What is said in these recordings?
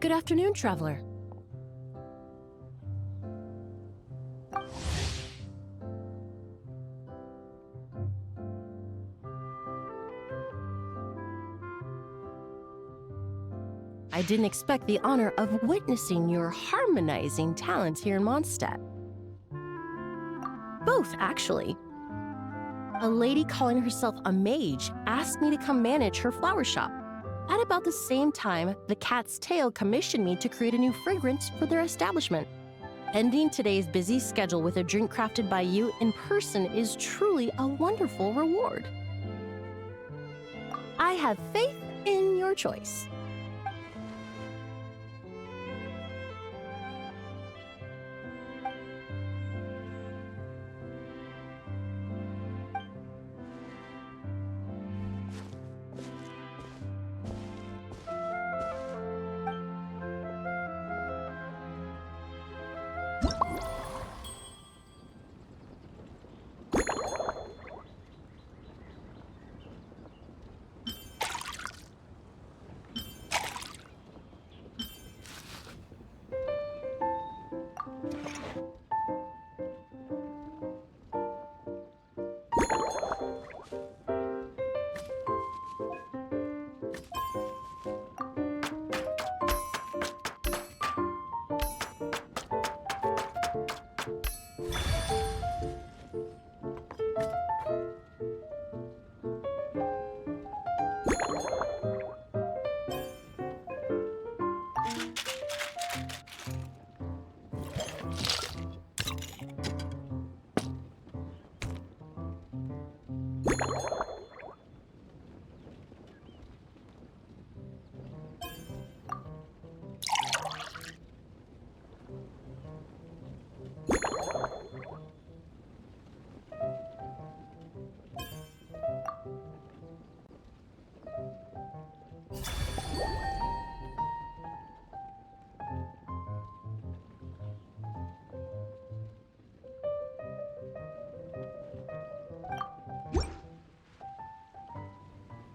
Good afternoon, traveler. I didn't expect the honor of witnessing your harmonizing talents here in Mondstadt. Both, actually. A lady calling herself a mage asked me to come manage her flower shop. At about the same time, the Cat's Tail commissioned me to create a new fragrance for their establishment. Ending today's busy schedule with a drink crafted by you in person is truly a wonderful reward. I have faith in your choice.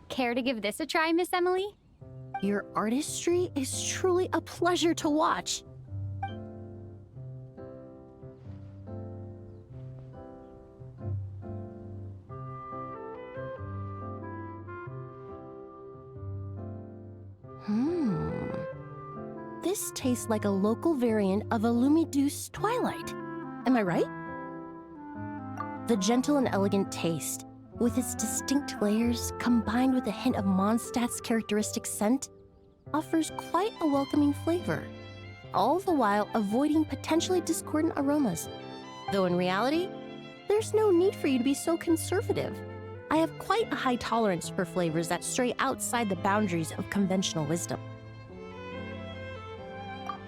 Care to give this a try, Miss Emily? Your artistry is truly a pleasure to watch. This tastes like a local variant of a Lumideuse Twilight. Am I right? The gentle and elegant taste, with its distinct layers combined with a hint of Mondstadt's characteristic scent, offers quite a welcoming flavor, all the while avoiding potentially discordant aromas. Though in reality, there's no need for you to be so conservative. I have quite a high tolerance for flavors that stray outside the boundaries of conventional wisdom.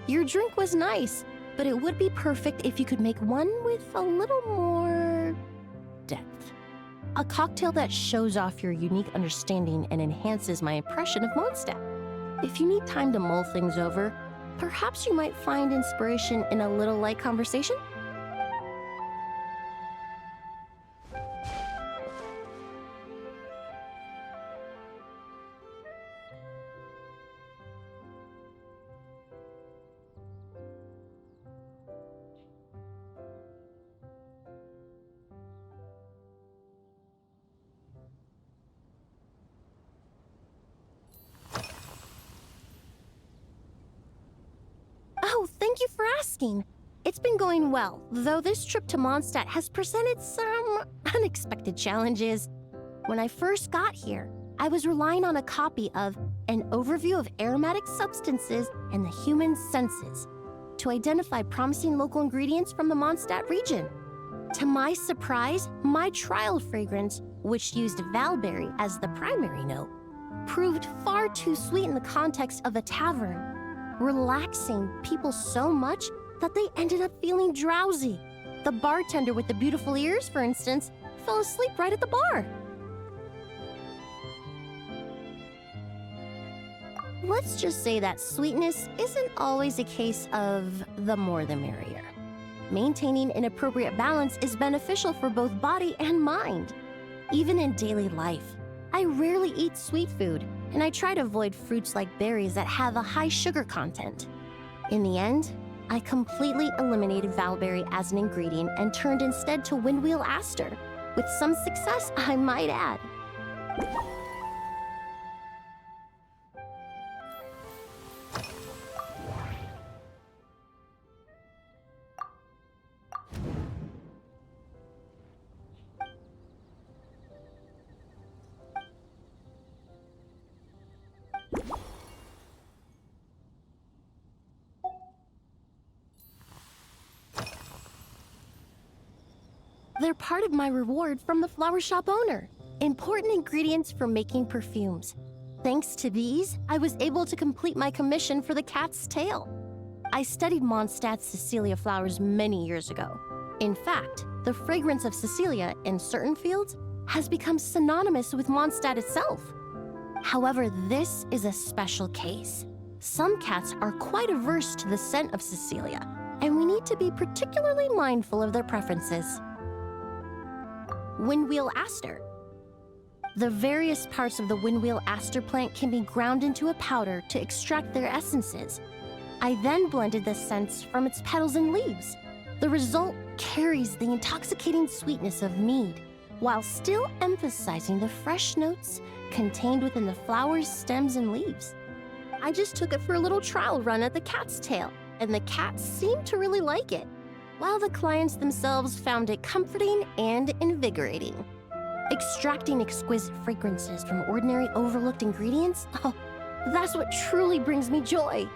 Your drink was nice, but it would be perfect if you could make one with a little more depth. A cocktail that shows off your unique understanding and enhances my impression of Mondstadt. If you need time to mull things over, perhaps you might find inspiration in a little light conversation? Oh, thank you for asking. It's been going well, though this trip to Mondstadt has presented some unexpected challenges. When I first got here, I was relying on a copy of An Overview of Aromatic Substances and the Human Senses to identify promising local ingredients from the Mondstadt region. To my surprise, my trial fragrance, which used Valberry as the primary note, proved far too sweet in the context of a tavern, relaxing people so much that they ended up feeling drowsy. The bartender with the beautiful ears, for instance, fell asleep right at the bar. Let's just say that sweetness isn't always a case of the more the merrier. Maintaining an appropriate balance is beneficial for both body and mind. Even in daily life, I rarely eat sweet food, and I try to avoid fruits like berries that have a high sugar content. In the end, I completely eliminated valberry as an ingredient and turned instead to windwheel aster, with some success, I might add. They're part of my reward from the flower shop owner. Important ingredients for making perfumes. Thanks to these, I was able to complete my commission for the cat's tail. I studied Mondstadt's Cecilia flowers many years ago. In fact, the fragrance of Cecilia in certain fields has become synonymous with Mondstadt itself. However, this is a special case. Some cats are quite averse to the scent of Cecilia, and we need to be particularly mindful of their preferences. Windwheel aster. The various parts of the windwheel aster plant can be ground into a powder to extract their essences. I then blended the scents from its petals and leaves. The result carries the intoxicating sweetness of mead, while still emphasizing the fresh notes contained within the flower's stems and leaves. I just took it for a little trial run at the cat's tail, and the cats seemed to really like it, while the clients themselves found it comforting and invigorating. Extracting exquisite fragrances from ordinary overlooked ingredients, oh, that's what truly brings me joy.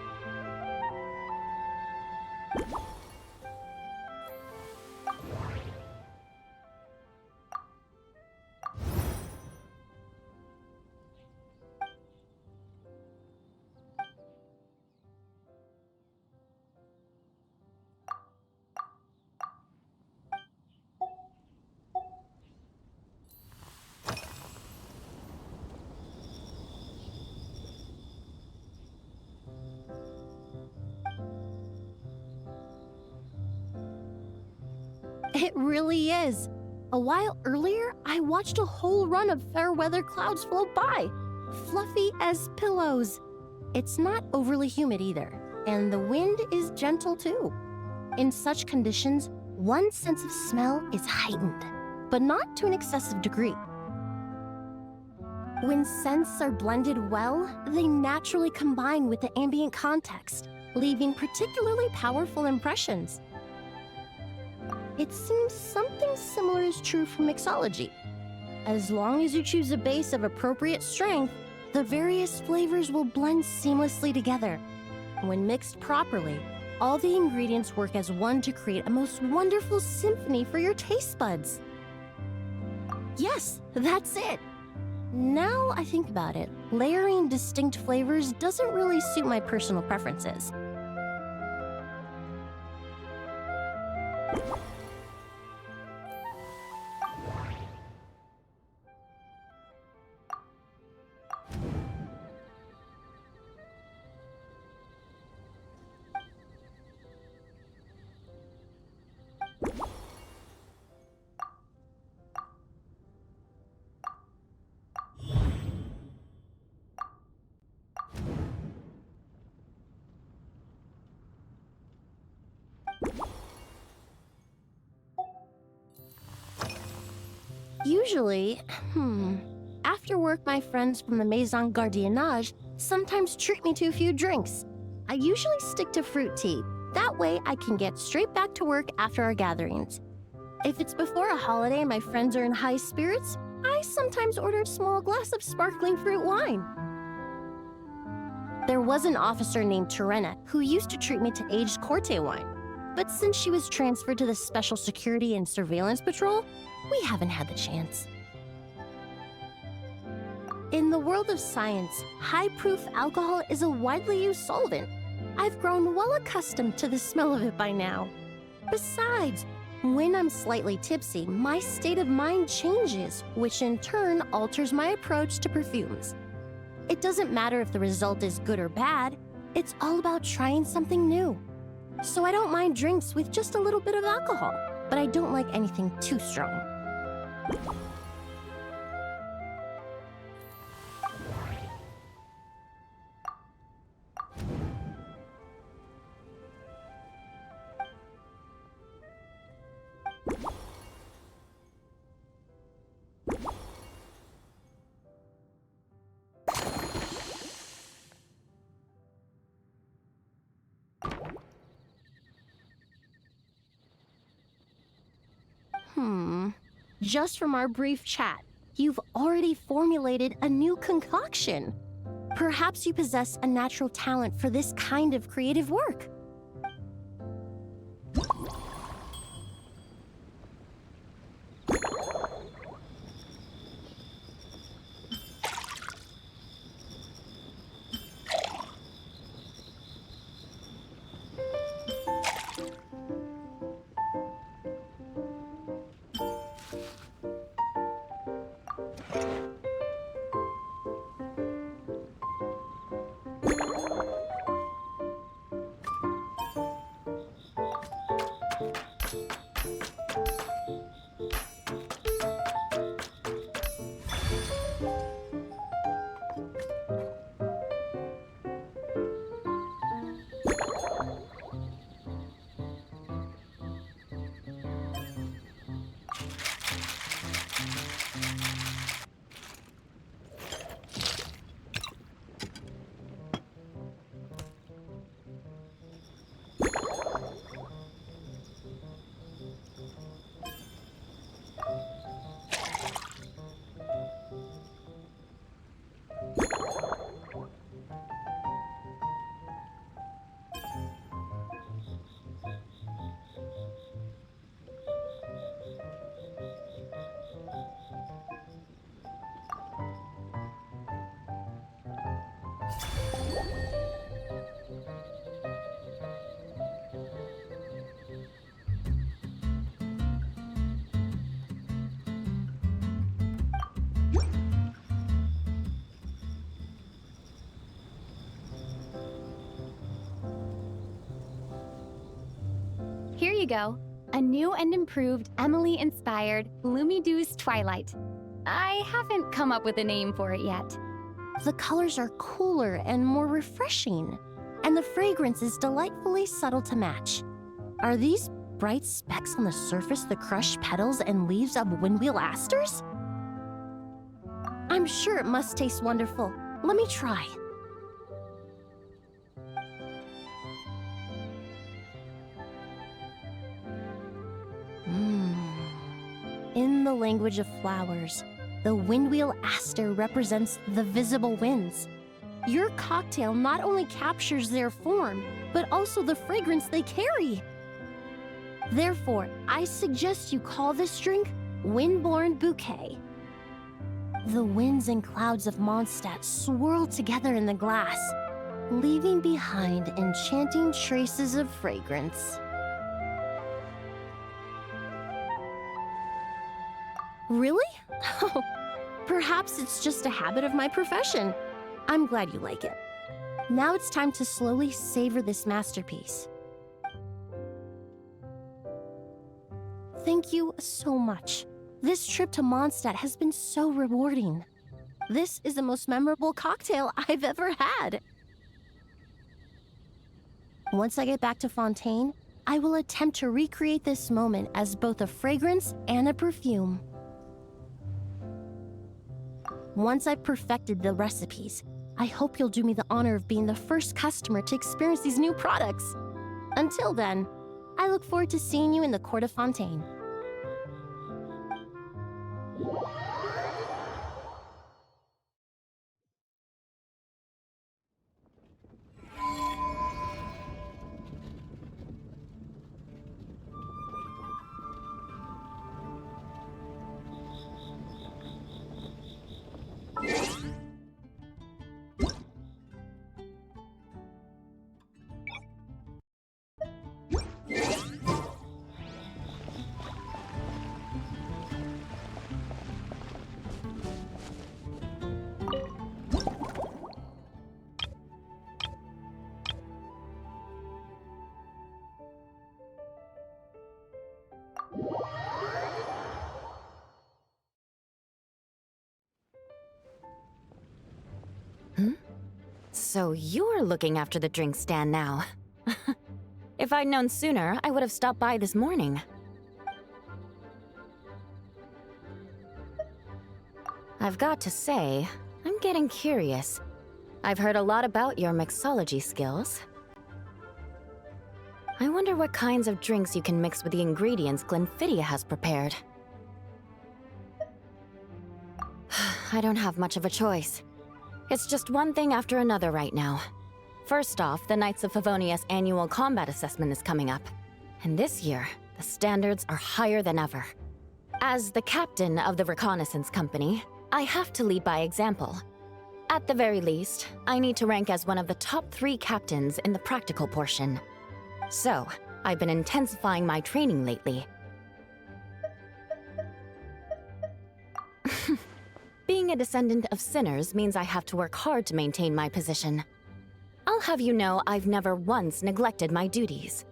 It really is. A while earlier, I watched a whole run of fair weather clouds float by, fluffy as pillows. It's not overly humid either, and the wind is gentle too. In such conditions, one's sense of smell is heightened, but not to an excessive degree. When scents are blended well, they naturally combine with the ambient context, leaving particularly powerful impressions. It seems something similar is true for mixology. As long as you choose a base of appropriate strength, the various flavors will blend seamlessly together. When mixed properly, all the ingredients work as one to create a most wonderful symphony for your taste buds. Yes, that's it. Now I think about it, layering distinct flavors doesn't really suit my personal preferences. Usually, after work, my friends from the Maison Gardiennage sometimes treat me to a few drinks. I usually stick to fruit tea. That way, I can get straight back to work after our gatherings. If it's before a holiday and my friends are in high spirits, I sometimes order a small glass of sparkling fruit wine. There was an officer named Terena who used to treat me to aged Corte wine. But since she was transferred to the Special Security and Surveillance Patrol, we haven't had the chance. In the world of science, high-proof alcohol is a widely used solvent. I've grown well accustomed to the smell of it by now. Besides, when I'm slightly tipsy, my state of mind changes, which in turn alters my approach to perfumes. It doesn't matter if the result is good or bad, it's all about trying something new. So I don't mind drinks with just a little bit of alcohol, but I don't like anything too strong. just from our brief chat, you've already formulated a new concoction. Perhaps you possess a natural talent for this kind of creative work. Here you go. A new and improved Emily-inspired Lumidouce Twilight. I haven't come up with a name for it yet. The colors are cooler and more refreshing, and the fragrance is delightfully subtle to match. Are these bright specks on the surface the crushed petals and leaves of windwheel asters? I'm sure it must taste wonderful. Let me try. In the language of flowers, the windwheel aster represents the visible winds. Your cocktail not only captures their form, but also the fragrance they carry. Therefore, I suggest you call this drink Windborne Bouquet. The winds and clouds of Mondstadt swirl together in the glass, leaving behind enchanting traces of fragrance. Really? Oh, perhaps it's just a habit of my profession. I'm glad you like it. Now it's time to slowly savor this masterpiece. Thank you so much. This trip to Mondstadt has been so rewarding. This is the most memorable cocktail I've ever had. Once I get back to Fontaine, I will attempt to recreate this moment as both a fragrance and a perfume. Once I've perfected the recipes, I hope you'll do me the honor of being the first customer to experience these new products. Until then, I look forward to seeing you in the Court of Fontaine. So you're looking after the drink stand now. If I'd known sooner, I would have stopped by this morning. I've got to say, I'm getting curious. I've heard a lot about your mixology skills. I wonder what kinds of drinks you can mix with the ingredients Glenfiddich has prepared. I don't have much of a choice. It's just one thing after another right now. First off, the Knights of Favonius annual combat assessment is coming up. And this year, the standards are higher than ever. As the captain of the reconnaissance company, I have to lead by example. At the very least, I need to rank as one of the top 3 captains in the practical portion. So, I've been intensifying my training lately. Being a descendant of sinners means I have to work hard to maintain my position. I'll have you know I've never once neglected my duties.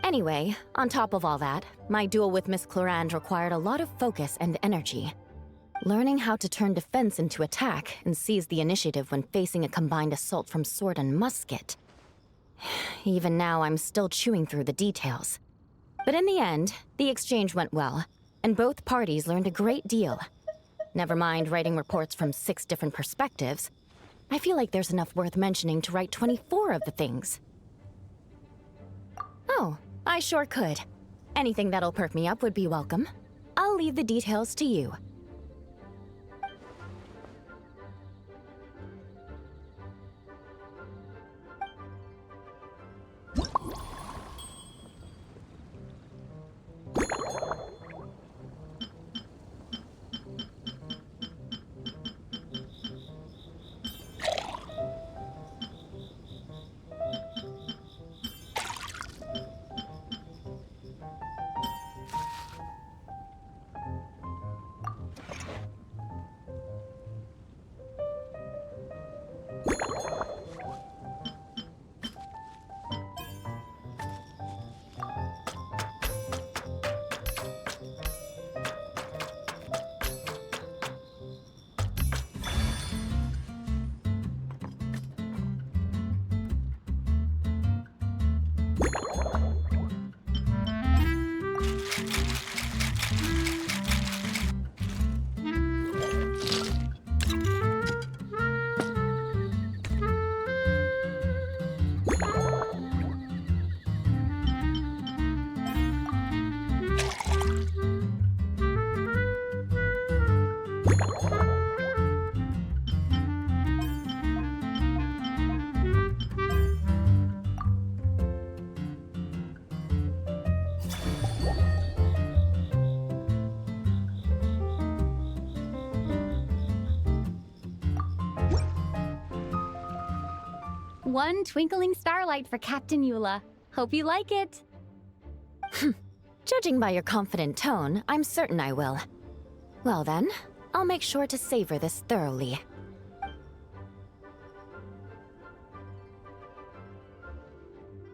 Anyway, on top of all that, my duel with Miss Clorand required a lot of focus and energy. Learning how to turn defense into attack and seize the initiative when facing a combined assault from sword and musket. Even now, I'm still chewing through the details. But in the end, the exchange went well, and both parties learned a great deal. Never mind writing reports from 6 different perspectives. I feel like there's enough worth mentioning to write 24 of the things. Oh, I sure could. Anything that'll perk me up would be welcome. I'll leave the details to you. One twinkling starlight for Captain Eula. Hope you like it. Judging by your confident tone, I'm certain I will. Well then, I'll make sure to savor this thoroughly.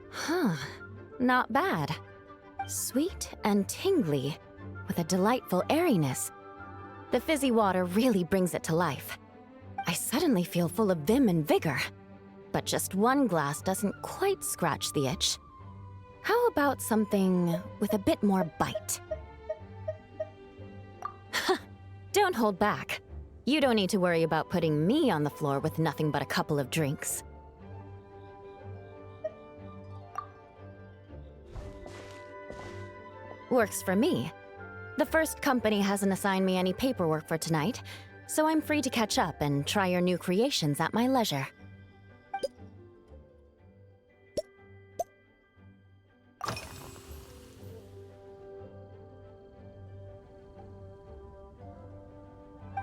Huh, not bad. Sweet and tingly, with a delightful airiness. The fizzy water really brings it to life. I suddenly feel full of vim and vigor. But just one glass doesn't quite scratch the itch. How about something with a bit more bite? Don't hold back. You don't need to worry about putting me on the floor with nothing but a couple of drinks. Works for me. The first company hasn't assigned me any paperwork for tonight, so I'm free to catch up and try your new creations at my leisure.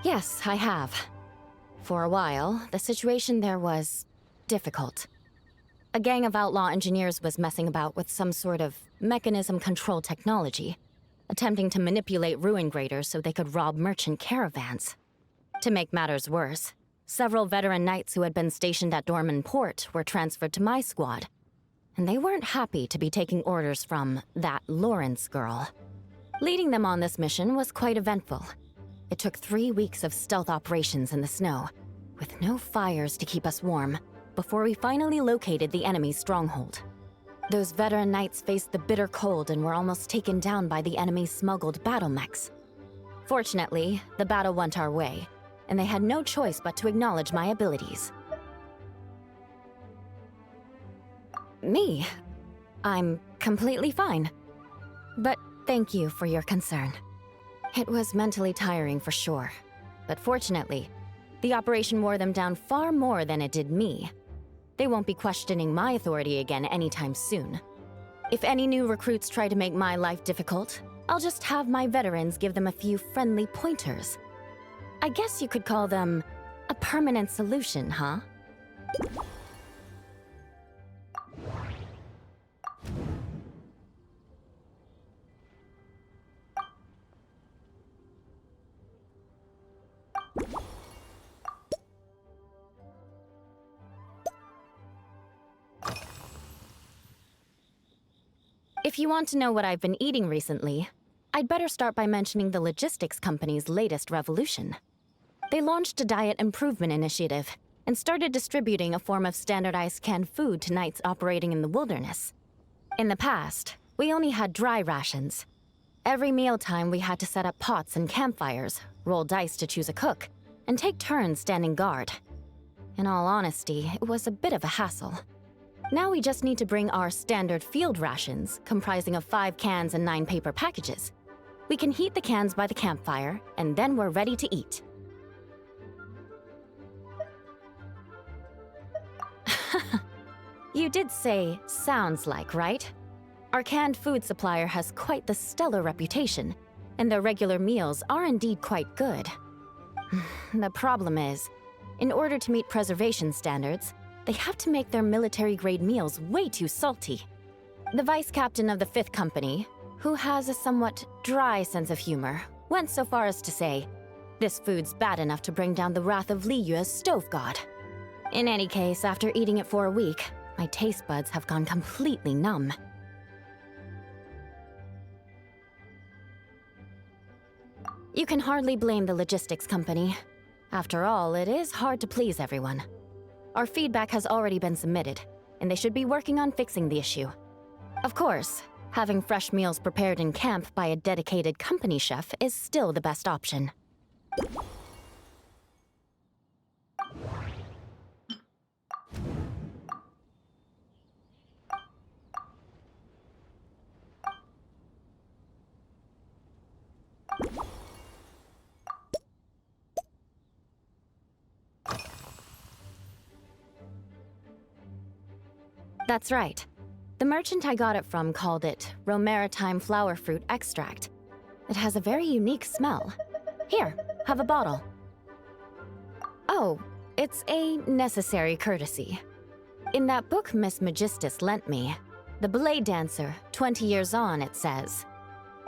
Yes, I have. For a while, the situation there was difficult. A gang of outlaw engineers was messing about with some sort of mechanism control technology, attempting to manipulate ruin graders so they could rob merchant caravans. To make matters worse, several veteran knights who had been stationed at Dorman Port were transferred to my squad, and they weren't happy to be taking orders from that Lawrence girl. Leading them on this mission was quite eventful. It took 3 weeks of stealth operations in the snow, with no fires to keep us warm, before we finally located the enemy's stronghold. Those veteran knights faced the bitter cold and were almost taken down by the enemy's smuggled battle mechs. Fortunately, the battle went our way, and they had no choice but to acknowledge my abilities. Me? I'm completely fine. But thank you for your concern. It was mentally tiring for sure. But fortunately, the operation wore them down far more than it did me. They won't be questioning my authority again anytime soon. If any new recruits try to make my life difficult, I'll just have my veterans give them a few friendly pointers. I guess you could call them a permanent solution, huh? If you want to know what I've been eating recently, I'd better start by mentioning the logistics company's latest revolution. They launched a diet improvement initiative and started distributing a form of standardized canned food to knights operating in the wilderness. In the past, we only had dry rations. Every mealtime we had to set up pots and campfires, roll dice to choose a cook, and take turns standing guard. In all honesty, it was a bit of a hassle. Now we just need to bring our standard field rations, comprising of 5 cans and 9 paper packages. We can heat the cans by the campfire, and then we're ready to eat. You did say, sounds like, right? Our canned food supplier has quite the stellar reputation, and their regular meals are indeed quite good. The problem is, in order to meet preservation standards, they have to make their military-grade meals way too salty. The vice captain of the 5th Company, who has a somewhat dry sense of humor, went so far as to say, "This food's bad enough to bring down the wrath of Li Yue's stove god." In any case, after eating it for a week, my taste buds have gone completely numb. You can hardly blame the logistics company. After all, it is hard to please everyone. Our feedback has already been submitted, and they should be working on fixing the issue. Of course, having fresh meals prepared in camp by a dedicated company chef is still the best option. That's right. The merchant I got it from called it Romaritime flower fruit extract. It has a very unique smell. Here, have a bottle. Oh, it's a necessary courtesy. In that book Miss Magistus lent me, The Blade Dancer, 20 Years On, it says,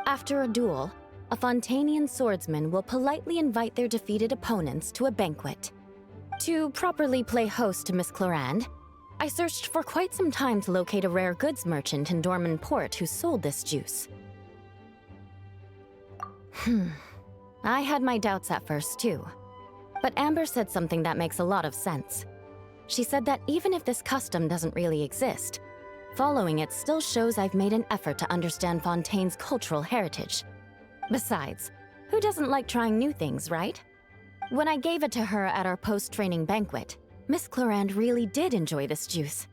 after a duel, a Fontanian swordsman will politely invite their defeated opponents to a banquet. To properly play host to Miss Clorand, I searched for quite some time to locate a rare goods merchant in Dorman Port who sold this juice. I had my doubts at first too. But Amber said something that makes a lot of sense. She said that even if this custom doesn't really exist, following it still shows I've made an effort to understand Fontaine's cultural heritage. Besides, who doesn't like trying new things, right? When I gave it to her at our post-training banquet, Miss Clorand really did enjoy this juice.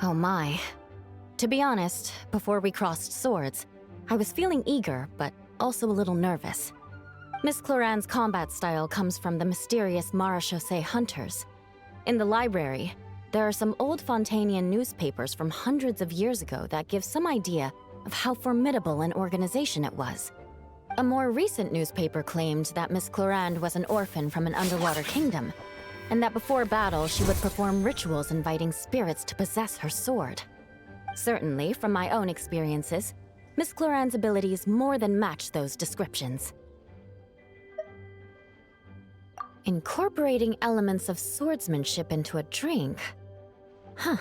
Oh my. To be honest, before we crossed swords, I was feeling eager, but also a little nervous. Miss Clorand's combat style comes from the mysterious Marechaussee hunters. In the library, there are some old Fontanian newspapers from hundreds of years ago that give some idea of how formidable an organization it was. A more recent newspaper claimed that Miss Clorand was an orphan from an underwater kingdom, and that before battle she would perform rituals inviting spirits to possess her sword. Certainly, from my own experiences, Miss Cloran's abilities more than match those descriptions. Incorporating elements of swordsmanship into a drink? Huh.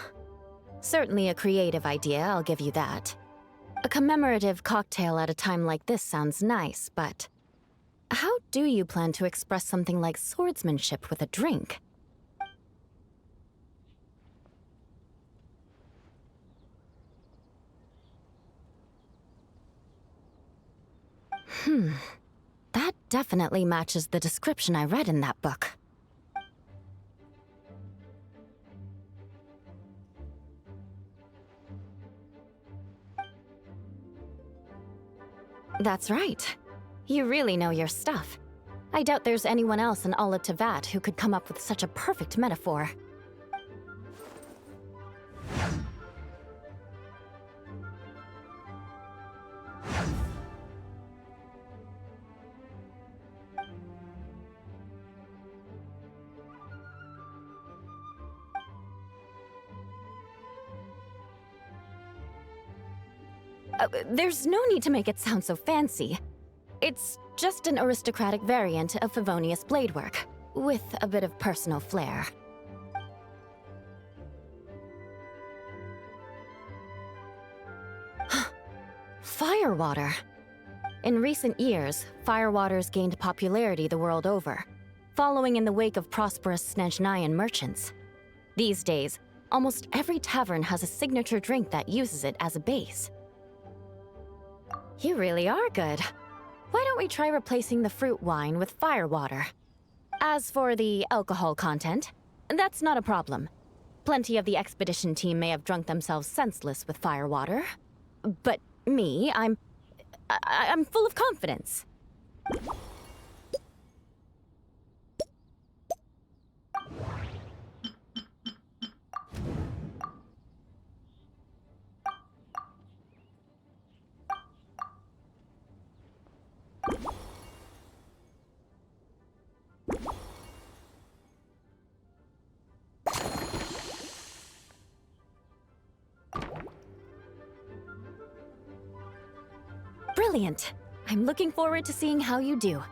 Certainly a creative idea, I'll give you that. A commemorative cocktail at a time like this sounds nice, but how do you plan to express something like swordsmanship with a drink? That definitely matches the description I read in that book. That's right. You really know your stuff. I doubt there's anyone else in all of Tevat who could come up with such a perfect metaphor. There's no need to make it sound so fancy. It's just an aristocratic variant of Favonius bladework, with a bit of personal flair. Firewater. In recent years, firewaters gained popularity the world over, following in the wake of prosperous Snezhnayan merchants. These days, almost every tavern has a signature drink that uses it as a base. You really are good. Why don't we try replacing the fruit wine with firewater? As for the alcohol content, that's not a problem. Plenty of the expedition team may have drunk themselves senseless with firewater. But me, I'm full of confidence. Brilliant! I'm looking forward to seeing how you do.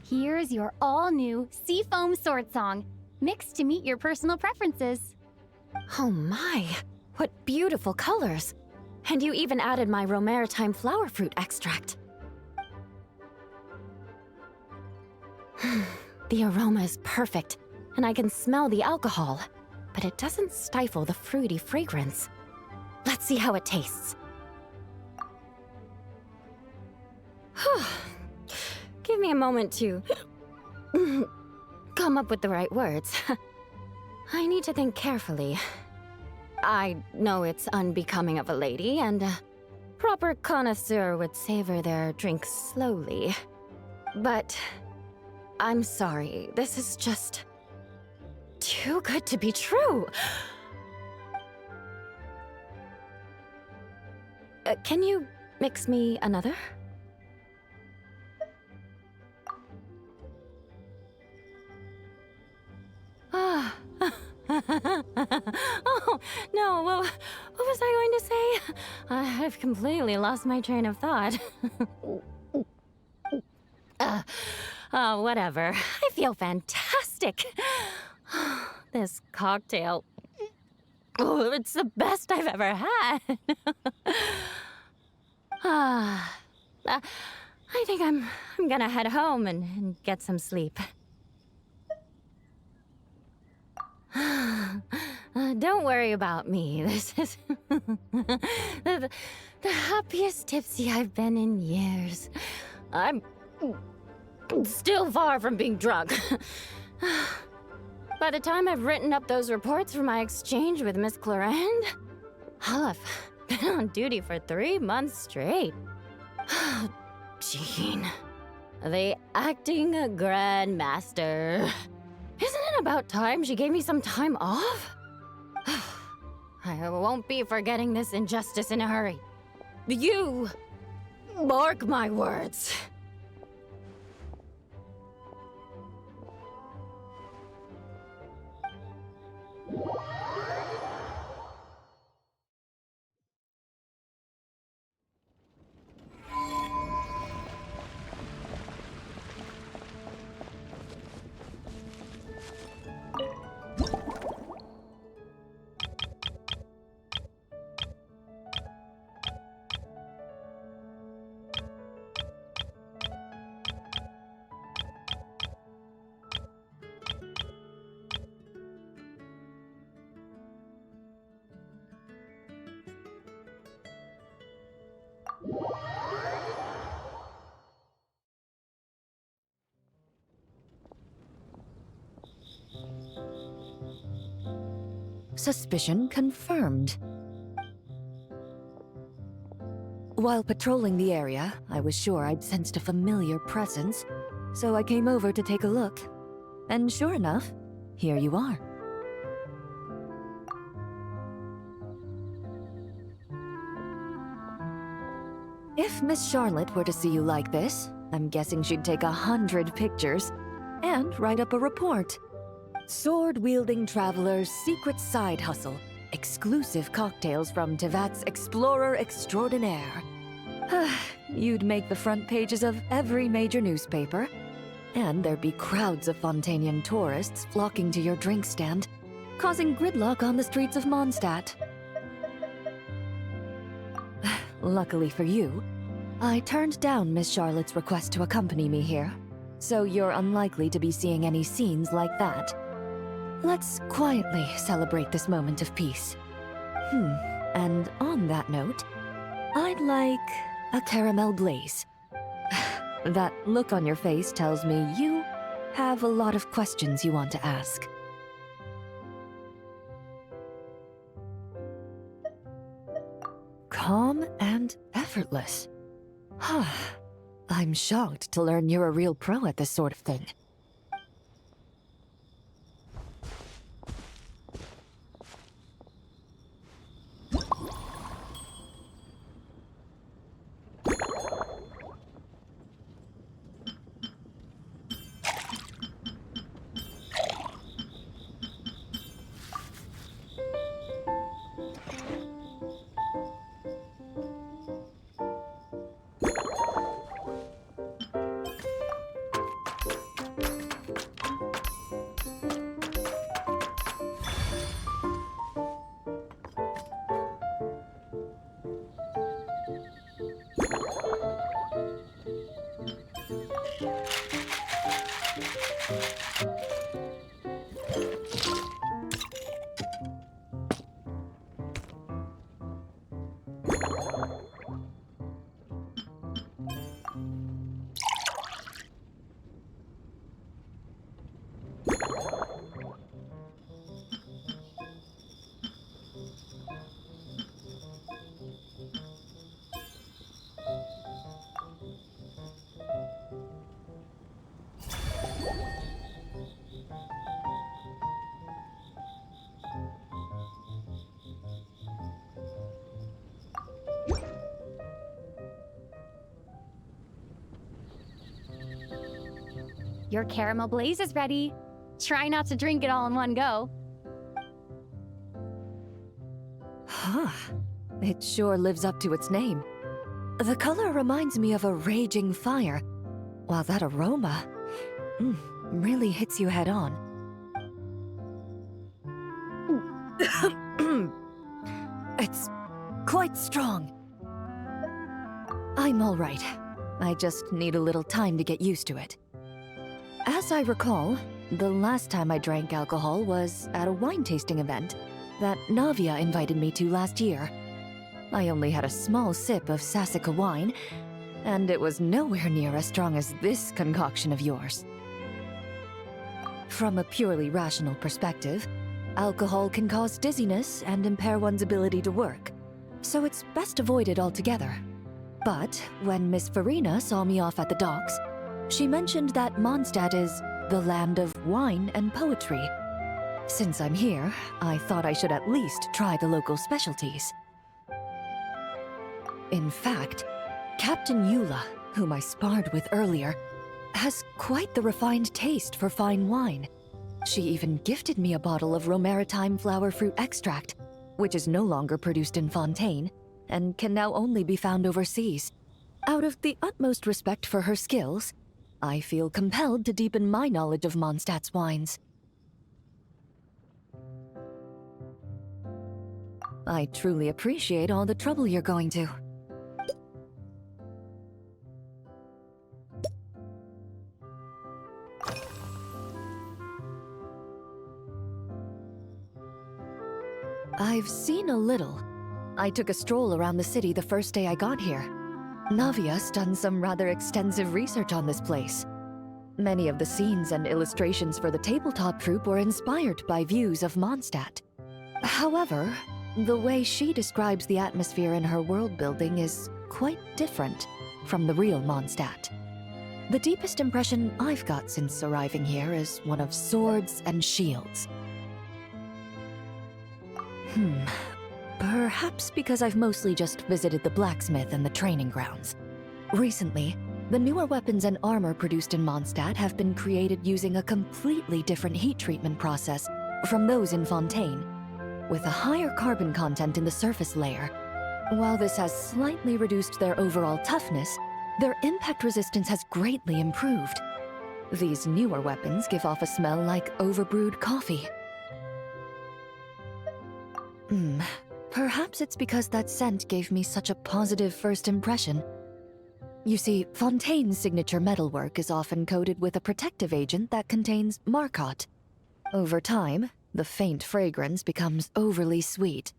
Here's your all-new Seafoam Sword Song, mixed to meet your personal preferences. Oh my, what beautiful colors! And you even added my Romaritime flower fruit extract. The aroma is perfect, and I can smell the alcohol, but it doesn't stifle the fruity fragrance. Let's see how it tastes. Give me a moment to come up with the right words. I need to think carefully. I know it's unbecoming of a lady, and proper connoisseur would savor their drinks slowly. But I'm sorry, this is just too good to be true. Can you mix me another? Ah. Oh, no, what was I going to say? I've completely lost my train of thought. Whatever. I feel fantastic. This cocktail. Oh, it's the best I've ever had. I think I'm gonna head home and get some sleep. Don't worry about me. This is the happiest tipsy I've been in years. I'm still far from being drunk. By the time I've written up those reports for my exchange with Miss Clarend, I'll have been on duty for 3 months straight. Jean, the acting grandmaster. Isn't it about time she gave me some time off? I won't be forgetting this injustice in a hurry. You mark my words. Suspicion confirmed. While patrolling the area, I was sure I'd sensed a familiar presence, so I came over to take a look. And sure enough, here you are. If Miss Charlotte were to see you like this, I'm guessing she'd take 100 pictures and write up a report. Sword-wielding traveler's secret side hustle. Exclusive cocktails from Tevat's Explorer Extraordinaire. You'd make the front pages of every major newspaper. And there'd be crowds of Fontanian tourists flocking to your drink stand, causing gridlock on the streets of Mondstadt. Luckily for you, I turned down Miss Charlotte's request to accompany me here, so you're unlikely to be seeing any scenes like that. Let's quietly celebrate this moment of peace. And on that note, I'd like a caramel glaze. That look on your face tells me you have a lot of questions you want to ask. Calm and effortless. I'm shocked to learn you're a real pro at this sort of thing. Your caramel blaze is ready. Try not to drink it all in one go. Huh. It sure lives up to its name. The color reminds me of a raging fire, while that aroma really hits you head on. It's quite strong. I'm all right. I just need a little time to get used to it. As I recall, the last time I drank alcohol was at a wine tasting event that Navia invited me to last year. I only had a small sip of Sassica wine, and it was nowhere near as strong as this concoction of yours. From a purely rational perspective, alcohol can cause dizziness and impair one's ability to work, so it's best avoided altogether. But when Miss Farina saw me off at the docks, she mentioned that Mondstadt is the land of wine and poetry. Since I'm here, I thought I should at least try the local specialties. In fact, Captain Eula, whom I sparred with earlier, has quite the refined taste for fine wine. She even gifted me a bottle of Romaritime flower fruit extract, which is no longer produced in Fontaine, and can now only be found overseas. Out of the utmost respect for her skills, I feel compelled to deepen my knowledge of Mondstadt's wines. I truly appreciate all the trouble you're going to. I've seen a little. I took a stroll around the city the first day I got here. Navia's done some rather extensive research on this place. Many of the scenes and illustrations for the tabletop troupe were inspired by views of Mondstadt. However, the way she describes the atmosphere in her world building is quite different from the real Mondstadt. The deepest impression I've got since arriving here is one of swords and shields. Perhaps because I've mostly just visited the blacksmith and the training grounds. Recently, the newer weapons and armor produced in Mondstadt have been created using a completely different heat treatment process from those in Fontaine, with a higher carbon content in the surface layer. While this has slightly reduced their overall toughness, their impact resistance has greatly improved. These newer weapons give off a smell like overbrewed coffee. Perhaps it's because that scent gave me such a positive first impression. You see, Fontaine's signature metalwork is often coated with a protective agent that contains Marcotte. Over time, the faint fragrance becomes overly sweet.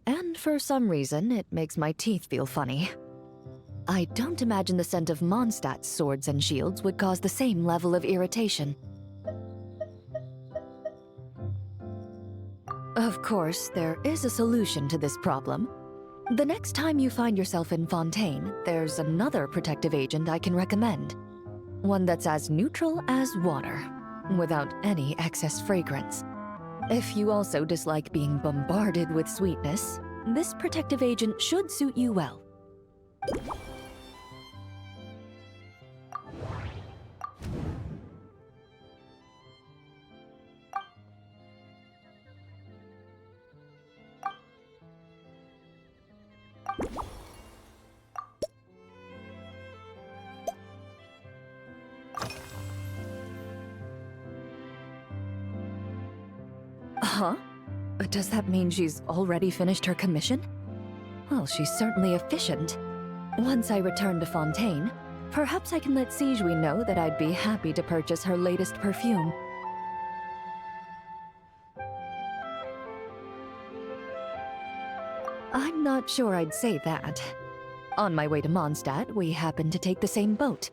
And for some reason, it makes my teeth feel funny. I don't imagine the scent of Mondstadt's swords and shields would cause the same level of irritation. Of course, there is a solution to this problem. The next time you find yourself in Fontaine, there's another protective agent I can recommend. One that's as neutral as water, without any excess fragrance. If you also dislike being bombarded with sweetness, this protective agent should suit you well. Huh? Does that mean she's already finished her commission? Well, she's certainly efficient. Once I return to Fontaine, perhaps I can let Sigewinne know that I'd be happy to purchase her latest perfume. I'm not sure I'd say that. On my way to Mondstadt, we happened to take the same boat.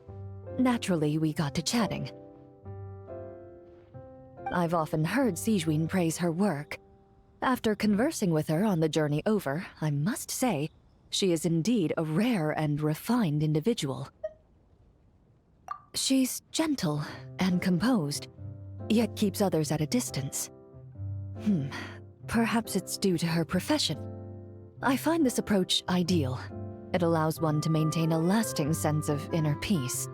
Naturally, we got to chatting. I've often heard Sigewinne praise her work. After conversing with her on the journey over, I must say, she is indeed a rare and refined individual. She's gentle and composed, yet keeps others at a distance. Perhaps it's due to her profession. I find this approach ideal. It allows one to maintain a lasting sense of inner peace.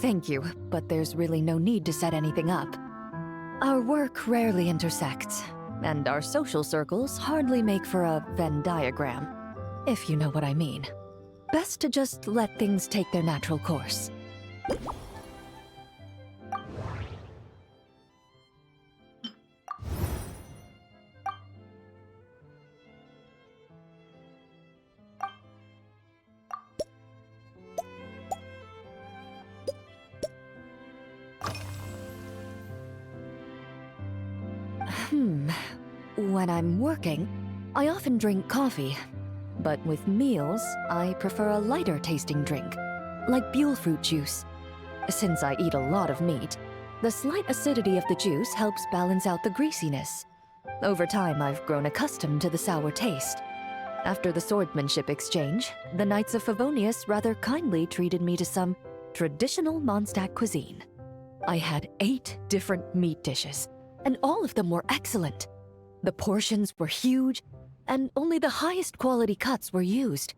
thank you, but there's really no need to set anything up. Our work rarely intersects, and our social circles hardly make for a Venn diagram, if you know what I mean. Best to just let things take their natural course. When I'm working, I often drink coffee. But with meals, I prefer a lighter tasting drink, like Buell fruit juice. Since I eat a lot of meat, the slight acidity of the juice helps balance out the greasiness. Over time, I've grown accustomed to the sour taste. After the swordsmanship exchange, the Knights of Favonius rather kindly treated me to some traditional Mondstadt cuisine. I had 8 different meat dishes, and all of them were excellent. The portions were huge, and only the highest quality cuts were used.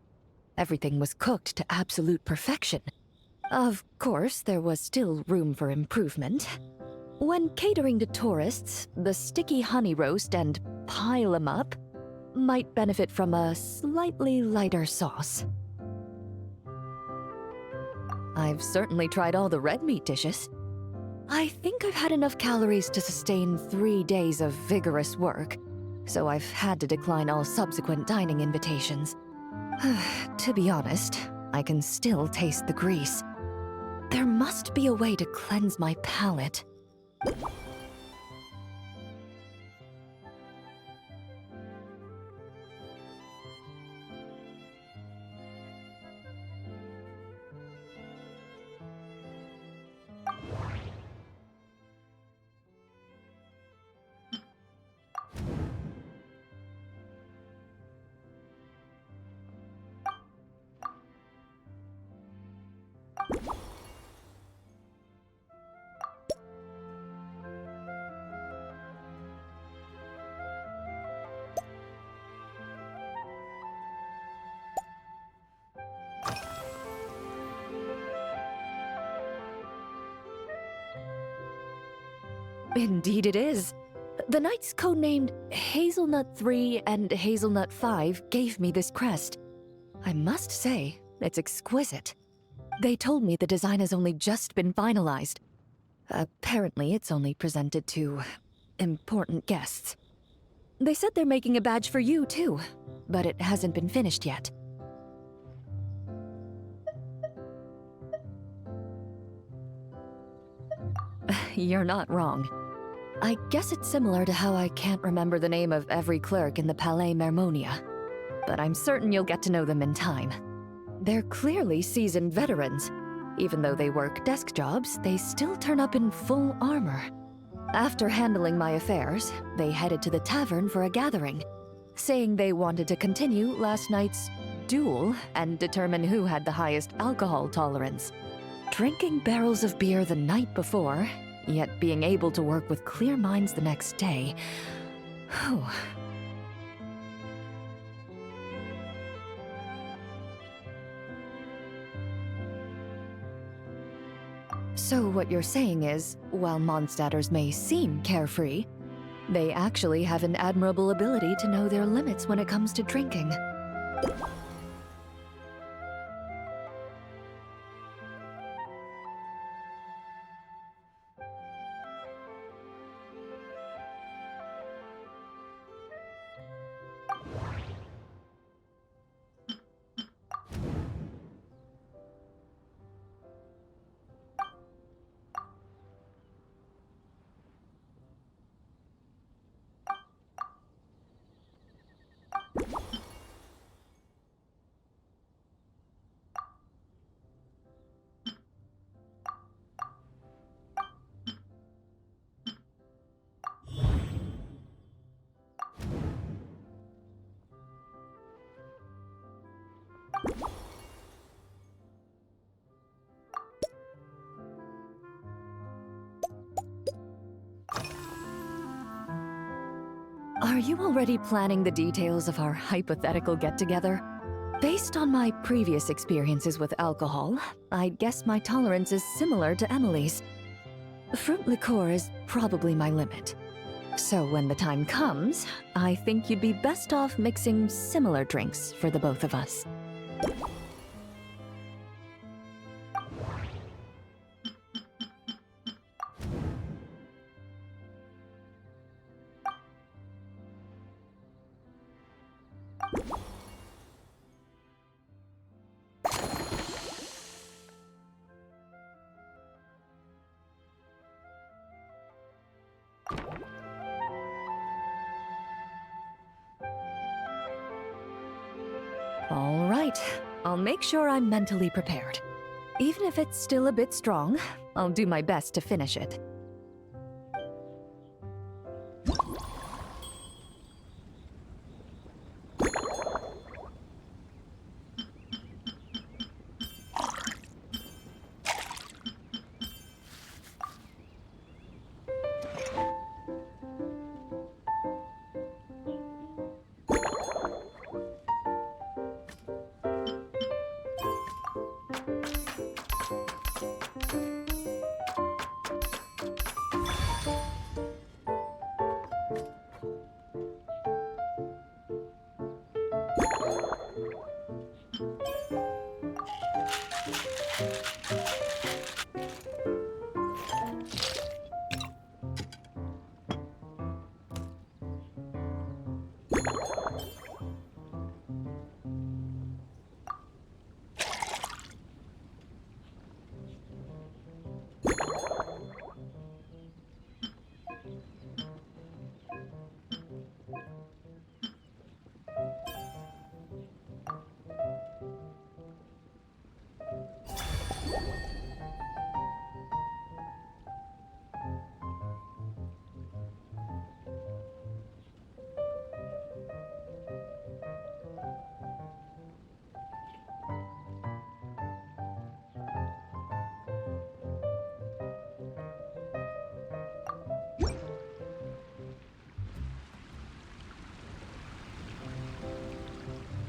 Everything was cooked to absolute perfection. Of course, there was still room for improvement. When catering to tourists, the sticky honey roast and pile 'em up might benefit from a slightly lighter sauce. I've certainly tried all the red meat dishes. I think I've had enough calories to sustain 3 days of vigorous work, so I've had to decline all subsequent dining invitations. To be honest, I can still taste the grease. There must be a way to cleanse my palate. Indeed it is. The knights codenamed Hazelnut 3 and Hazelnut 5 gave me this crest. I must say, it's exquisite. They told me the design has only just been finalized. Apparently, it's only presented to important guests. They said they're making a badge for you, too, but it hasn't been finished yet. You're not wrong. I guess it's similar to how I can't remember the name of every clerk in the Palais Mermonia, but I'm certain you'll get to know them in time. They're clearly seasoned veterans. Even though they work desk jobs, they still turn up in full armor. After handling my affairs, they headed to the tavern for a gathering, saying they wanted to continue last night's duel and determine who had the highest alcohol tolerance. Drinking barrels of beer the night before, yet being able to work with clear minds the next day. Whew. So what you're saying is, while Mondstadters may seem carefree, they actually have an admirable ability to know their limits when it comes to drinking. Are you already planning the details of our hypothetical get-together? Based on my previous experiences with alcohol, I'd guess my tolerance is similar to Emily's. Fruit liqueur is probably my limit. So when the time comes, I think you'd be best off mixing similar drinks for the both of us. All right, I'll make sure I'm mentally prepared. Even if it's still a bit strong, I'll do my best to finish it.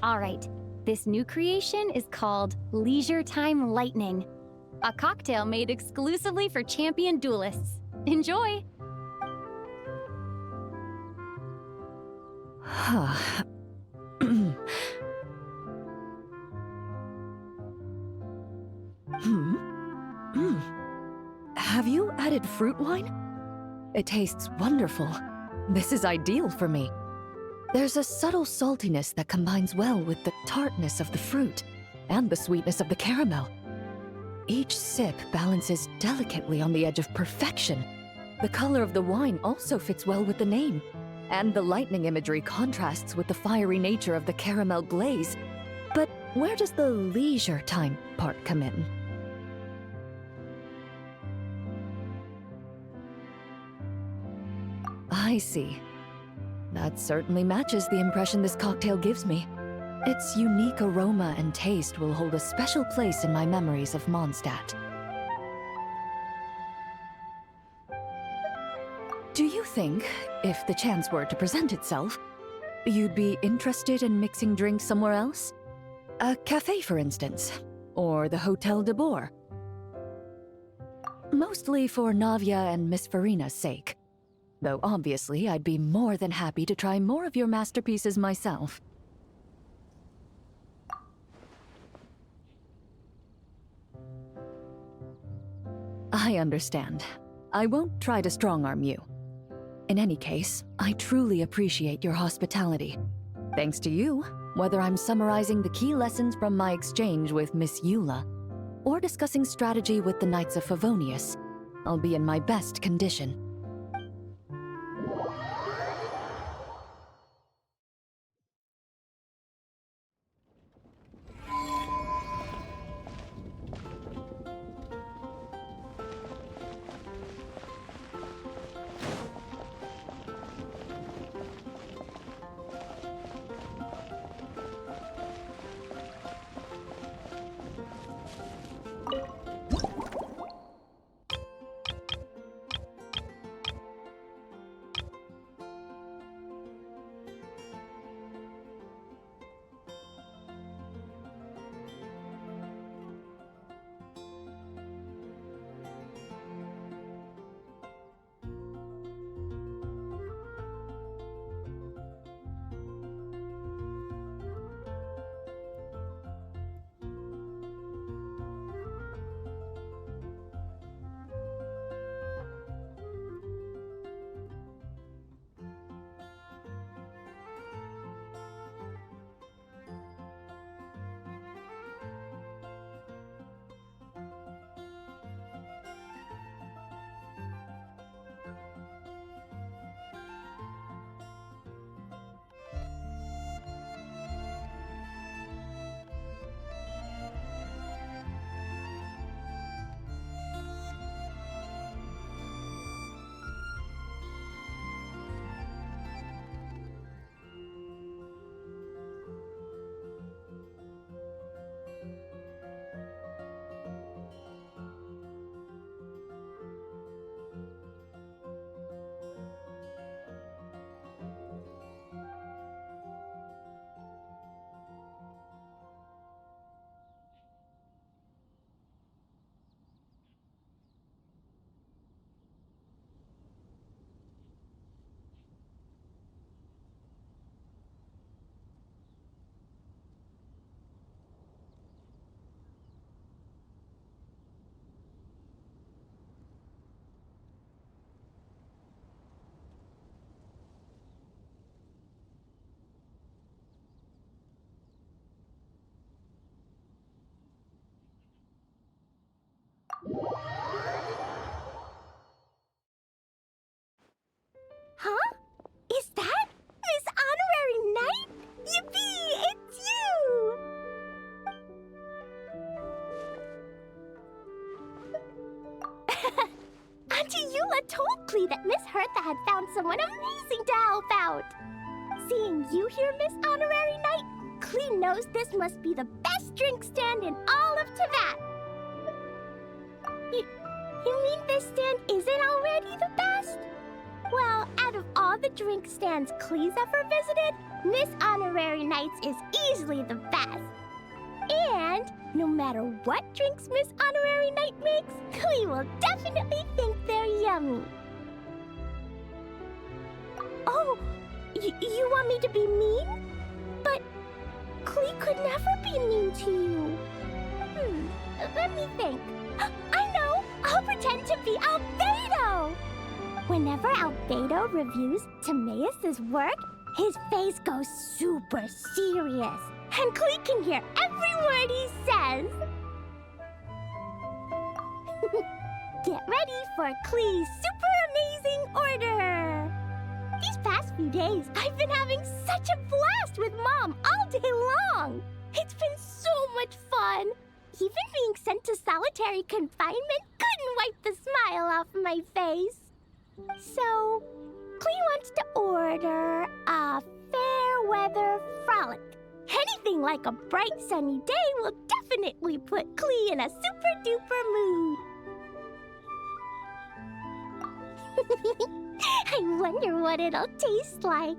All right, this new creation is called Leisure Time Lightning, a cocktail made exclusively for champion duelists. Enjoy! Have you added fruit wine? It tastes wonderful. This is ideal for me. There's a subtle saltiness that combines well with the tartness of the fruit and the sweetness of the caramel. Each sip balances delicately on the edge of perfection. The color of the wine also fits well with the name, and the lightning imagery contrasts with the fiery nature of the caramel glaze. But where does the leisure time part come in? I see. That certainly matches the impression this cocktail gives me. Its unique aroma and taste will hold a special place in my memories of Mondstadt. Do you think, if the chance were to present itself, you'd be interested in mixing drinks somewhere else? A cafe, for instance, or the Hotel de Boer? Mostly for Navia and Miss Farina's sake. Though obviously I'd be more than happy to try more of your masterpieces myself. I understand. I won't try to strong-arm you. In any case, I truly appreciate your hospitality. Thanks to you, whether I'm summarizing the key lessons from my exchange with Miss Eula, or discussing strategy with the Knights of Favonius, I'll be in my best condition. Hertha had found someone amazing to help out. Seeing you here, Miss Honorary Knight, Klee knows this must be the best drink stand in all of Teyvat. You mean this stand isn't already the best? Well, out of all the drink stands Klee's ever visited, Miss Honorary Knight's is easily the best. And no matter what drinks Miss Honorary Knight makes, Klee will definitely think they're yummy. Oh, you want me to be mean? But Klee could never be mean to you. Let me think. I know! I'll pretend to be Albedo! Whenever Albedo reviews Timaeus' work, his face goes super serious, and Klee can hear every word he says. Get ready for Klee's super amazing order! These past few days, I've been having such a blast with Mom all day long! It's been so much fun! Even being sent to solitary confinement couldn't wipe the smile off my face. So, Klee wants to order a fair weather frolic. Anything like a bright sunny day will definitely put Klee in a super duper mood. I wonder what it'll taste like.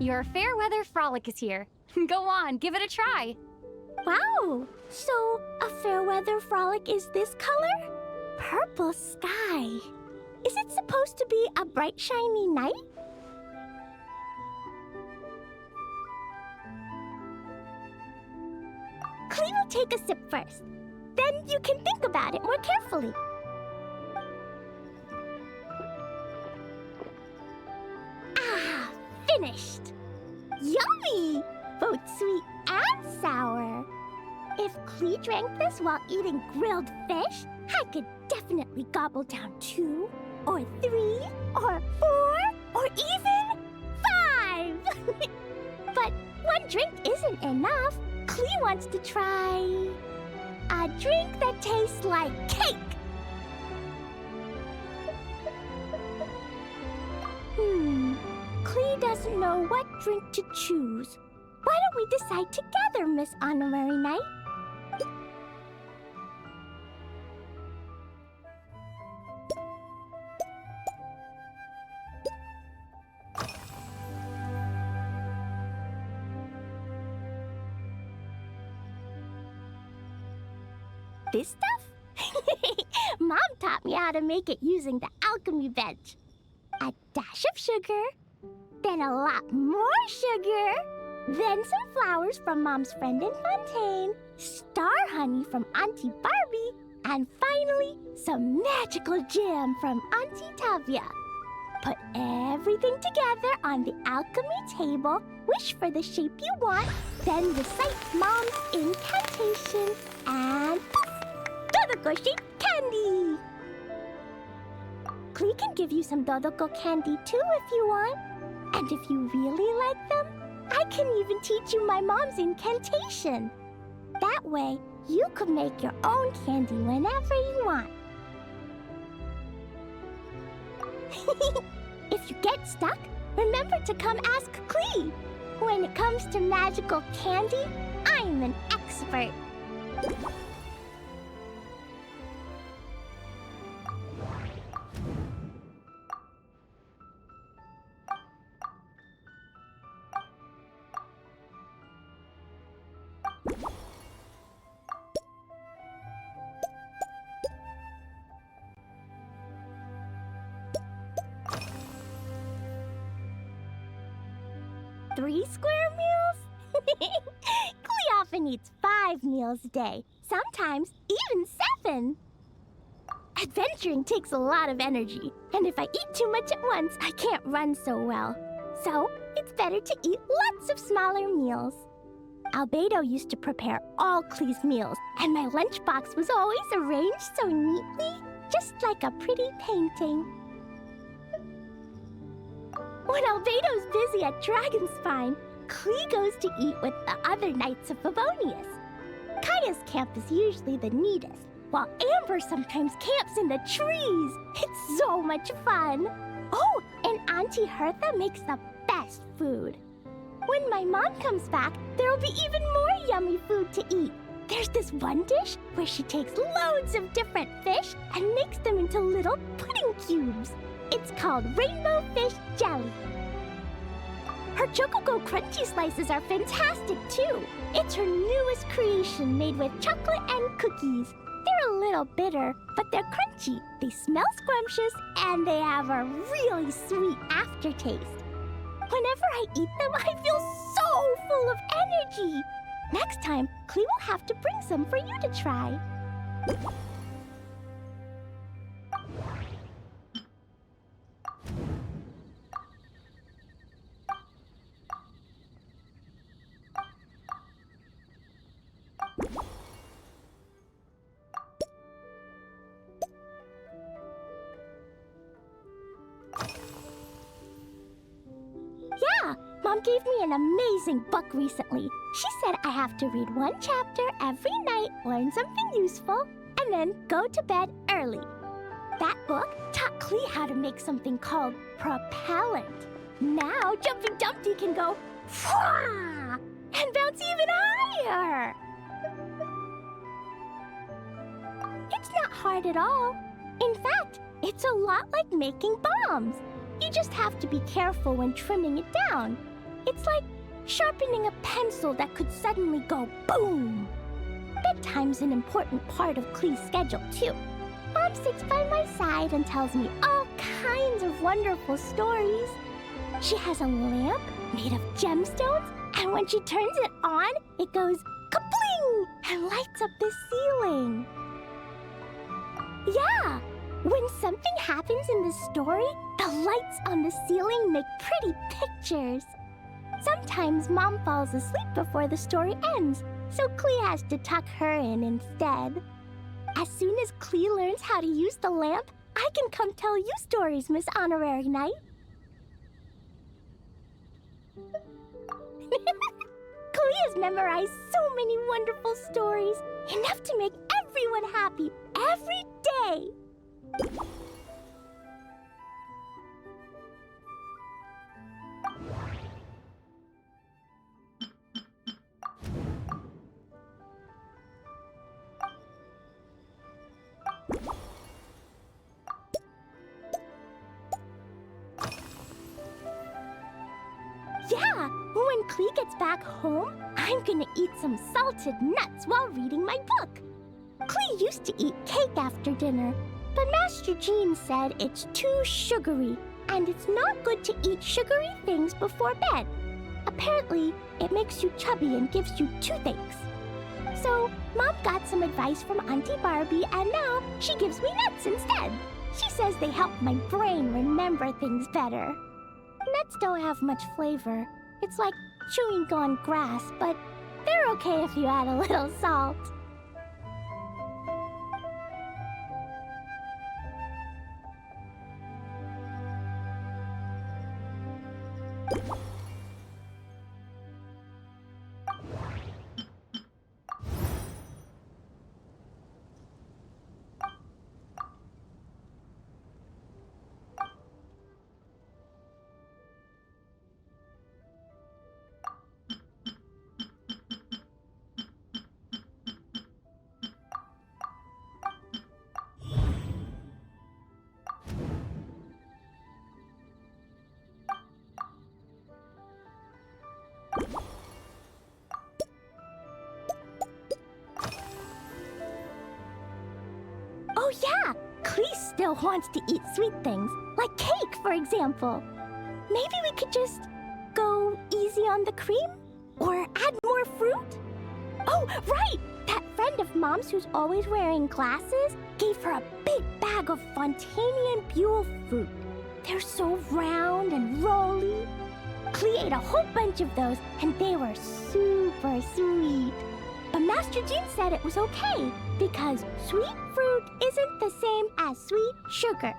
Your fair weather frolic is here. Go on, give it a try. Wow! So, a fair weather frolic is this color? Purple sky. Is it supposed to be a bright, shiny night? Klee will take a sip first. Then you can think about it more carefully. Ah, finished! Yummy! Both sweet and sour. If Klee drank this while eating grilled fish, I could definitely gobble down 2, or 3, or 4, or even 5! But one drink isn't enough. Klee wants to try a drink that tastes like cake. Klee doesn't know what drink to choose. Why don't we decide together, Miss Honorary Knight? This stuff? Mom taught me how to make it using the alchemy bench. A dash of sugar, then a lot more sugar, then some flowers from Mom's friend in Fontaine, star honey from Auntie Barbie, and finally, some magical jam from Auntie Tavia. Put everything together on the alchemy table, wish for the shape you want, then recite Mom's incantation, and poof! Dodoko-shaped candy! Klee can give you some Dodoko candy too if you want. And if you really like them, I can even teach you my mom's incantation. That way, you could make your own candy whenever you want. If you get stuck, remember to come ask Klee. When it comes to magical candy, I'm an expert. Three square meals? Klee often eats 5 meals a day, sometimes even 7. Adventuring takes a lot of energy, and if I eat too much at once, I can't run so well. So, it's better to eat lots of smaller meals. Albedo used to prepare all Klee's meals, and my lunchbox was always arranged so neatly, just like a pretty painting. When Albedo's busy at Dragonspine, Klee goes to eat with the other Knights of Favonius. Kaya's camp is usually the neatest, while Amber sometimes camps in the trees. It's so much fun. Oh, and Auntie Hertha makes the best food. When my mom comes back, there'll be even more yummy food to eat. There's this one dish where she takes loads of different fish and makes them into little pudding cubes. It's called Rainbow Fish Jelly. Her Chocogo Crunchy Slices are fantastic, too. It's her newest creation made with chocolate and cookies. They're a little bitter, but they're crunchy. They smell scrumptious, and they have a really sweet aftertaste. Whenever I eat them, I feel so full of energy. Next time, Klee will have to bring some for you to try. Yeah, Mom gave me an amazing book recently. She said I have to read one chapter every night, learn something useful, and then go to bed early. That book taught Klee how to make something called propellant. Now Jumping Dumpty can go "Fwah!" and bounce even higher. It's not hard at all. In fact, it's a lot like making bombs. You just have to be careful when trimming it down. It's like sharpening a pencil that could suddenly go boom. Bedtime's an important part of Klee's schedule, too. Mom sits by my side and tells me all kinds of wonderful stories. She has a lamp made of gemstones, and when she turns it on, it goes kabling and lights up the ceiling. Yeah, when something happens in the story, the lights on the ceiling make pretty pictures. Sometimes Mom falls asleep before the story ends, so Klee has to tuck her in instead. As soon as Klee learns how to use the lamp, I can come tell you stories, Miss Honorary Knight. Klee has memorized so many wonderful stories, enough to make everyone happy every day. Yeah, when Klee gets back home, I'm gonna eat some salted nuts while reading my book. Klee used to eat cake after dinner, but Master Jean said it's too sugary, and it's not good to eat sugary things before bed. Apparently, it makes you chubby and gives you toothaches. So, Mom got some advice from Auntie Barbie, and now she gives me nuts instead. She says they help my brain remember things better. Nuts don't have much flavor. It's like chewing on grass, but they're okay if you add a little salt. still wants to eat sweet things, like cake, for example. Maybe we could just go easy on the cream? Or add more fruit? Oh, right! That friend of Mom's who's always wearing glasses gave her a big bag of Fontanian Buell fruit. They're so round and rolly. Klee ate a whole bunch of those, and they were super sweet. But Master Jean said it was okay, because sweet fruit isn't the same as sweet sugar.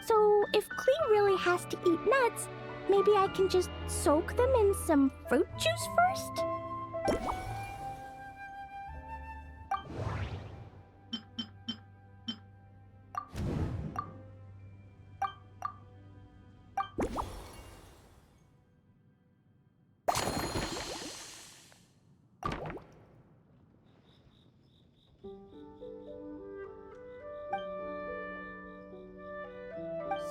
So if Klee really has to eat nuts, maybe I can just soak them in some fruit juice first?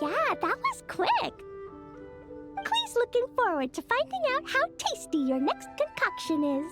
Yeah, that was quick. Klee's looking forward to finding out how tasty your next concoction is.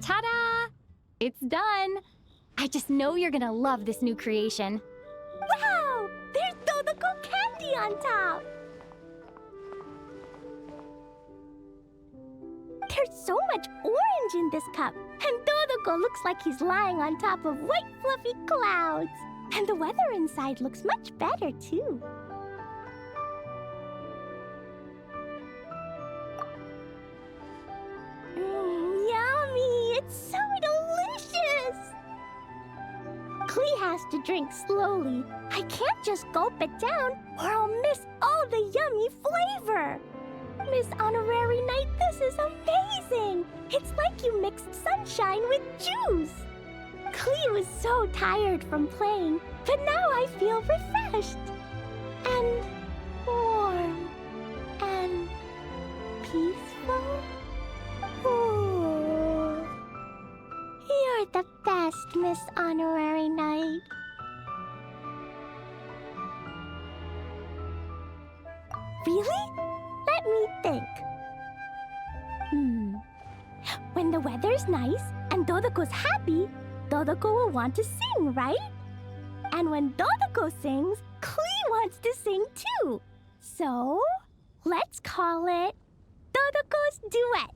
Ta-da! It's done! I just know you're gonna love this new creation. Wow! There's Dodoko candy on top! There's so much orange in this cup, and Dodoko looks like he's lying on top of white fluffy clouds. And the weather inside looks much better, too. Yummy! It's so delicious! Klee has to drink slowly. I can't just gulp it down, or I'll miss all the yummy flavor. Miss Honorary Knight, this is amazing! It's like you mixed sunshine with juice. Klee was so tired from playing, but now I feel refreshed. And warm. And peaceful. Ooh. You're the best, Miss Honorary Knight. Really? Let me think. When the weather's nice and Dodoko's happy, Dodoko will want to sing, right? And when Dodoko sings, Klee wants to sing too. So, let's call it Dodoko's Duet.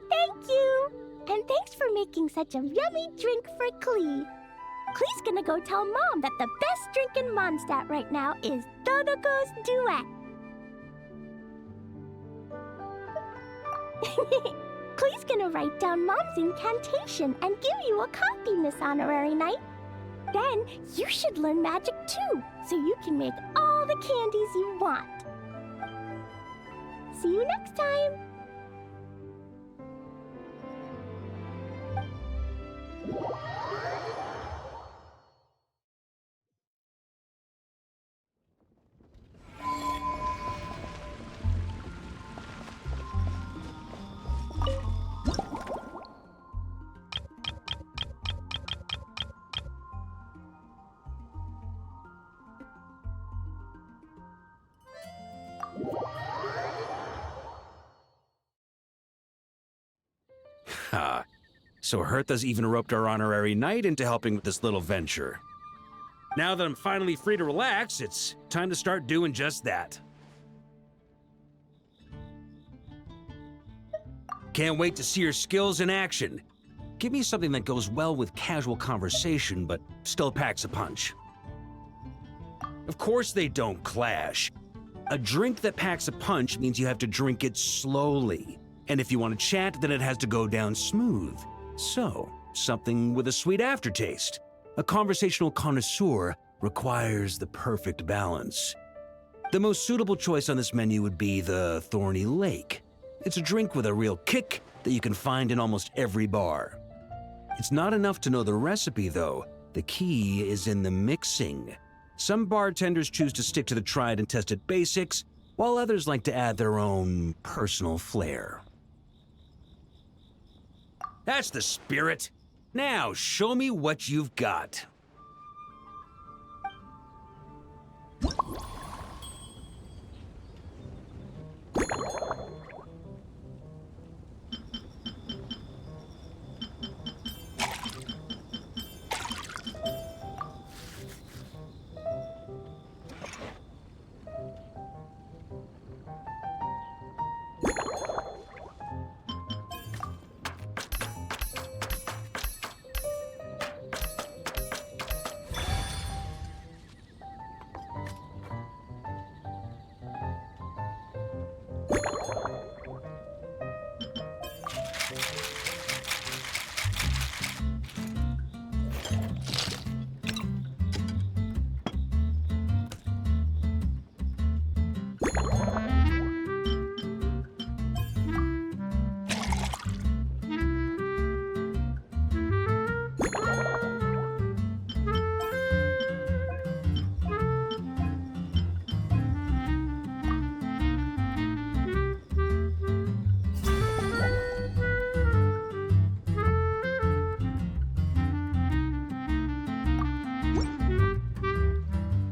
Thank you! And thanks for making such a yummy drink for Klee. Klee's gonna go tell Mom that the best drink in Mondstadt right now is Dodoko's Duet. Klee's gonna write down Mom's incantation and give you a copy, Miss Honorary Knight. Then you should learn magic too, so you can make all the candies you want. See you next time! so Hertha's even roped our honorary knight into helping with this little venture. Now that I'm finally free to relax, it's time to start doing just that. Can't wait to see your skills in action. Give me something that goes well with casual conversation, but still packs a punch. Of course they don't clash. A drink that packs a punch means you have to drink it slowly. And if you want to chat, then it has to go down smooth. So, something with a sweet aftertaste. A conversational connoisseur requires the perfect balance. The most suitable choice on this menu would be the Thorny Lake. It's a drink with a real kick that you can find in almost every bar. It's not enough to know the recipe, though. The key is in the mixing. Some bartenders choose to stick to the tried and tested basics, while others like to add their own personal flair. That's the spirit. Now, show me what you've got.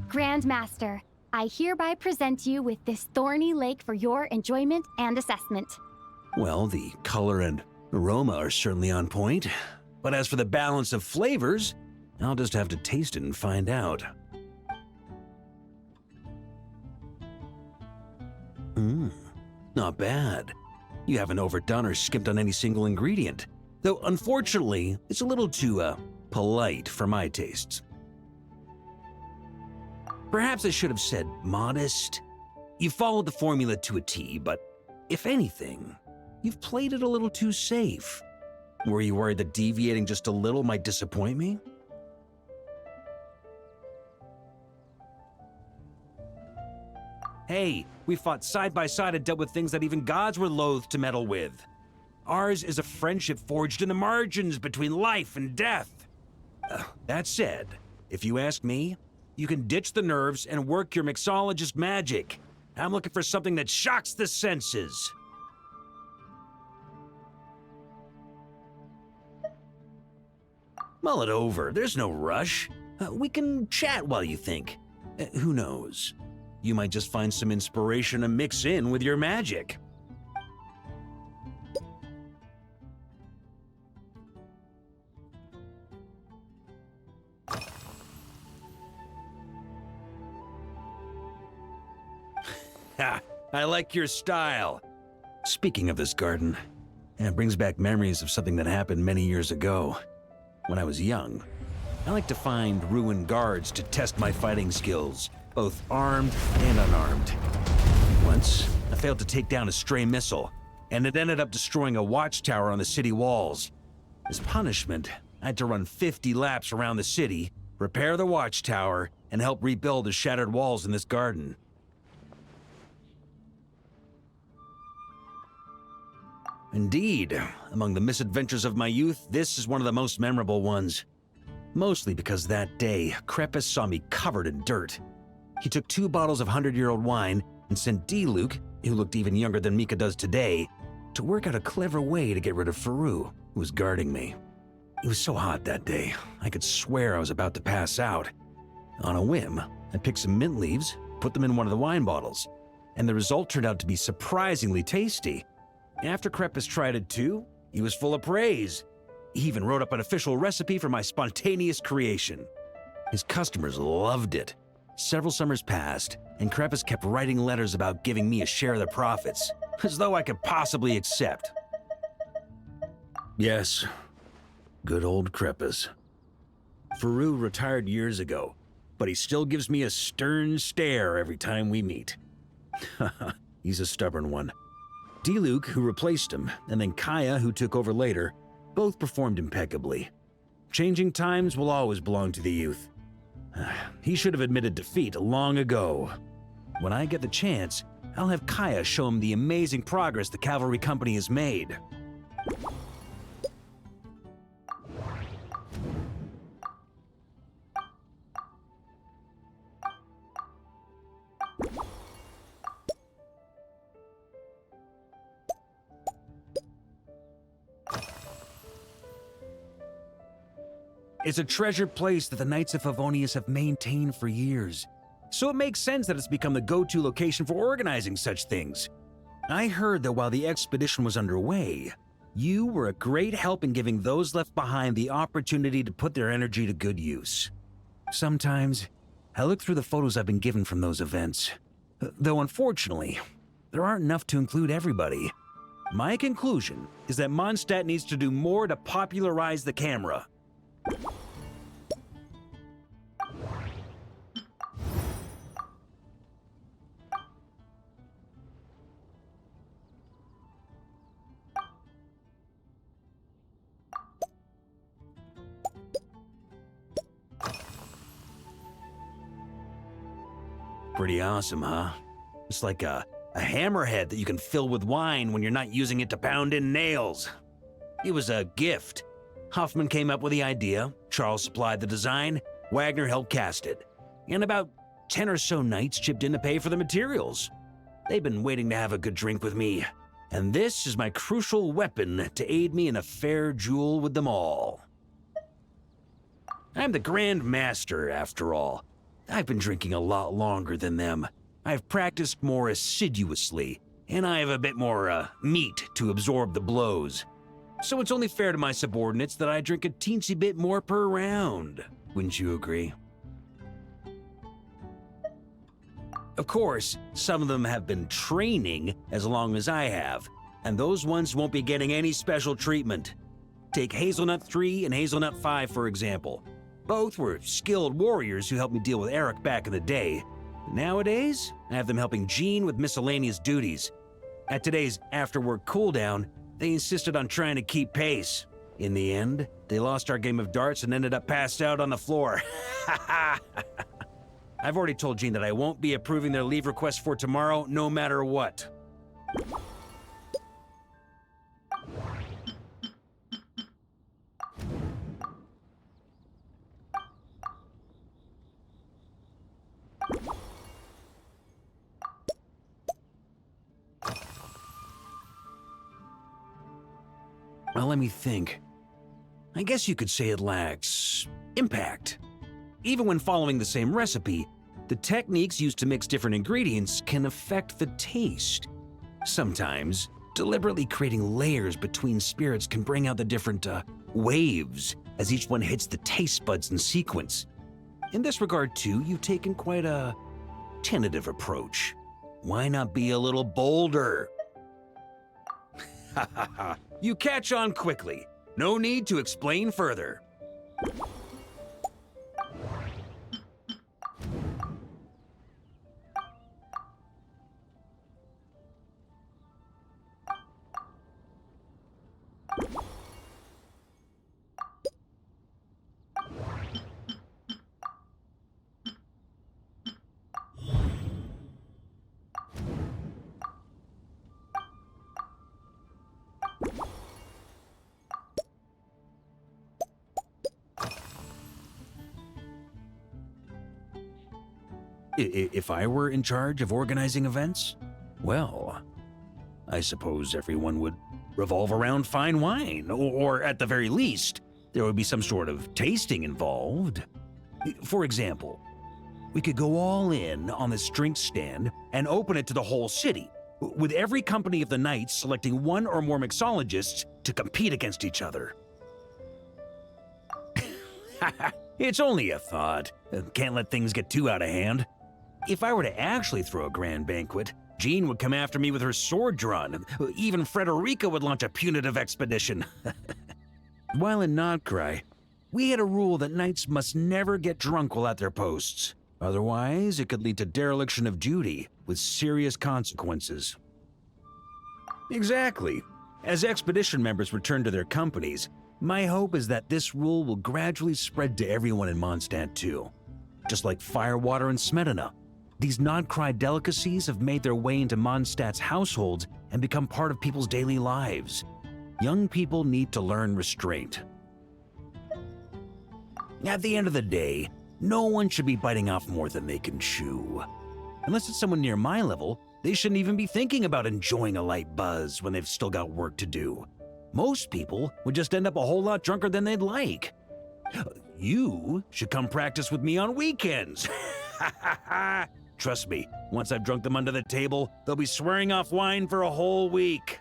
Grandmaster, I hereby present you with this Thorny Lake for your enjoyment and assessment. Well, the color and aroma are certainly on point. But as for the balance of flavors, I'll just have to taste it and find out. Not bad. You haven't overdone or skimped on any single ingredient. Though, unfortunately, it's a little too, polite for my tastes. Perhaps I should have said modest. You followed the formula to a T, but if anything, you've played it a little too safe. Were you worried that deviating just a little might disappoint me? Hey, we fought side by side and dealt with things that even gods were loath to meddle with. Ours is a friendship forged in the margins between life and death. That said, if you ask me, you can ditch the nerves and work your mixologist magic. I'm looking for something that shocks the senses. Mull it over. There's no rush. We can chat while you think. Who knows? You might just find some inspiration to mix in with your magic. Ha! I like your style. Speaking of this garden, it brings back memories of something that happened many years ago. When I was young, I like to find ruined guards to test my fighting skills, both armed and unarmed. Once, I failed to take down a stray missile, and it ended up destroying a watchtower on the city walls. As punishment, I had to run 50 laps around the city, repair the watchtower, and help rebuild the shattered walls in this garden. Indeed, among the misadventures of my youth, this is one of the most memorable ones. Mostly because that day, Krepus saw me covered in dirt. He took 2 bottles of 100-year-old wine and sent D-Luke, who looked even younger than Mika does today, to work out a clever way to get rid of Faru, who was guarding me. It was so hot that day, I could swear I was about to pass out. On a whim, I picked some mint leaves, put them in one of the wine bottles, and the result turned out to be surprisingly tasty. After Krepus tried it too, he was full of praise. He even wrote up an official recipe for my spontaneous creation. His customers loved it. Several summers passed, and Kreppus kept writing letters about giving me a share of the profits, as though I could possibly accept. Yes, good old Kreppus. Faru retired years ago, but he still gives me a stern stare every time we meet. He's a stubborn one. Diluc, who replaced him, and then Kaya, who took over later, both performed impeccably. Changing times will always belong to the youth. He should have admitted defeat long ago. When I get the chance, I'll have Kaya show him the amazing progress the cavalry company has made. It's a treasured place that the Knights of Favonius have maintained for years, so it makes sense that it's become the go-to location for organizing such things. I heard that while the expedition was underway, you were a great help in giving those left behind the opportunity to put their energy to good use. Sometimes, I look through the photos I've been given from those events, though unfortunately, there aren't enough to include everybody. My conclusion is that Mondstadt needs to do more to popularize the camera. Pretty awesome, huh? It's like a hammerhead that you can fill with wine when you're not using it to pound in nails. It was a gift. Hoffman came up with the idea, Charles supplied the design, Wagner helped cast it, and about 10 or so knights chipped in to pay for the materials. They've been waiting to have a good drink with me, and this is my crucial weapon to aid me in a fair duel with them all. I'm the Grand Master, after all. I've been drinking a lot longer than them. I've practiced more assiduously, and I have a bit more meat to absorb the blows. So it's only fair to my subordinates that I drink a teensy bit more per round. Wouldn't you agree? Of course, some of them have been training as long as I have, and those ones won't be getting any special treatment. Take Hazelnut 3 and Hazelnut 5, for example. Both were skilled warriors who helped me deal with Eric back in the day. Nowadays, I have them helping Jean with miscellaneous duties. At today's after-work cooldown, they insisted on trying to keep pace. In the end, they lost our game of darts and ended up passed out on the floor. I've already told Jean that I won't be approving their leave request for tomorrow, no matter what. Well, let me think. I guess you could say it lacks impact. Even when following the same recipe, the techniques used to mix different ingredients can affect the taste. Sometimes, deliberately creating layers between spirits can bring out the different waves as each one hits the taste buds in sequence. In this regard, too, you've taken quite a tentative approach. Why not be a little bolder? Ha ha ha. You catch on quickly. No need to explain further. If I were in charge of organizing events, well, I suppose everyone would revolve around fine wine, or at the very least, there would be some sort of tasting involved. For example, we could go all in on this drink stand and open it to the whole city, with every company of the Knights selecting one or more mixologists to compete against each other. It's only a thought. Can't let things get too out of hand. If I were to actually throw a grand banquet, Jean would come after me with her sword drawn. Even Frederica would launch a punitive expedition. While in Notcry, we had a rule that knights must never get drunk while at their posts. Otherwise, it could lead to dereliction of duty, with serious consequences. Exactly. As expedition members return to their companies, my hope is that this rule will gradually spread to everyone in Mondstadt too. Just like firewater and Smedina, these Notcry delicacies have made their way into Mondstadt's households and become part of people's daily lives. Young people need to learn restraint. At the end of the day, no one should be biting off more than they can chew. Unless it's someone near my level, they shouldn't even be thinking about enjoying a light buzz when they've still got work to do. Most people would just end up a whole lot drunker than they'd like. You should come practice with me on weekends. Trust me, once I've drunk them under the table, they'll be swearing off wine for a whole week.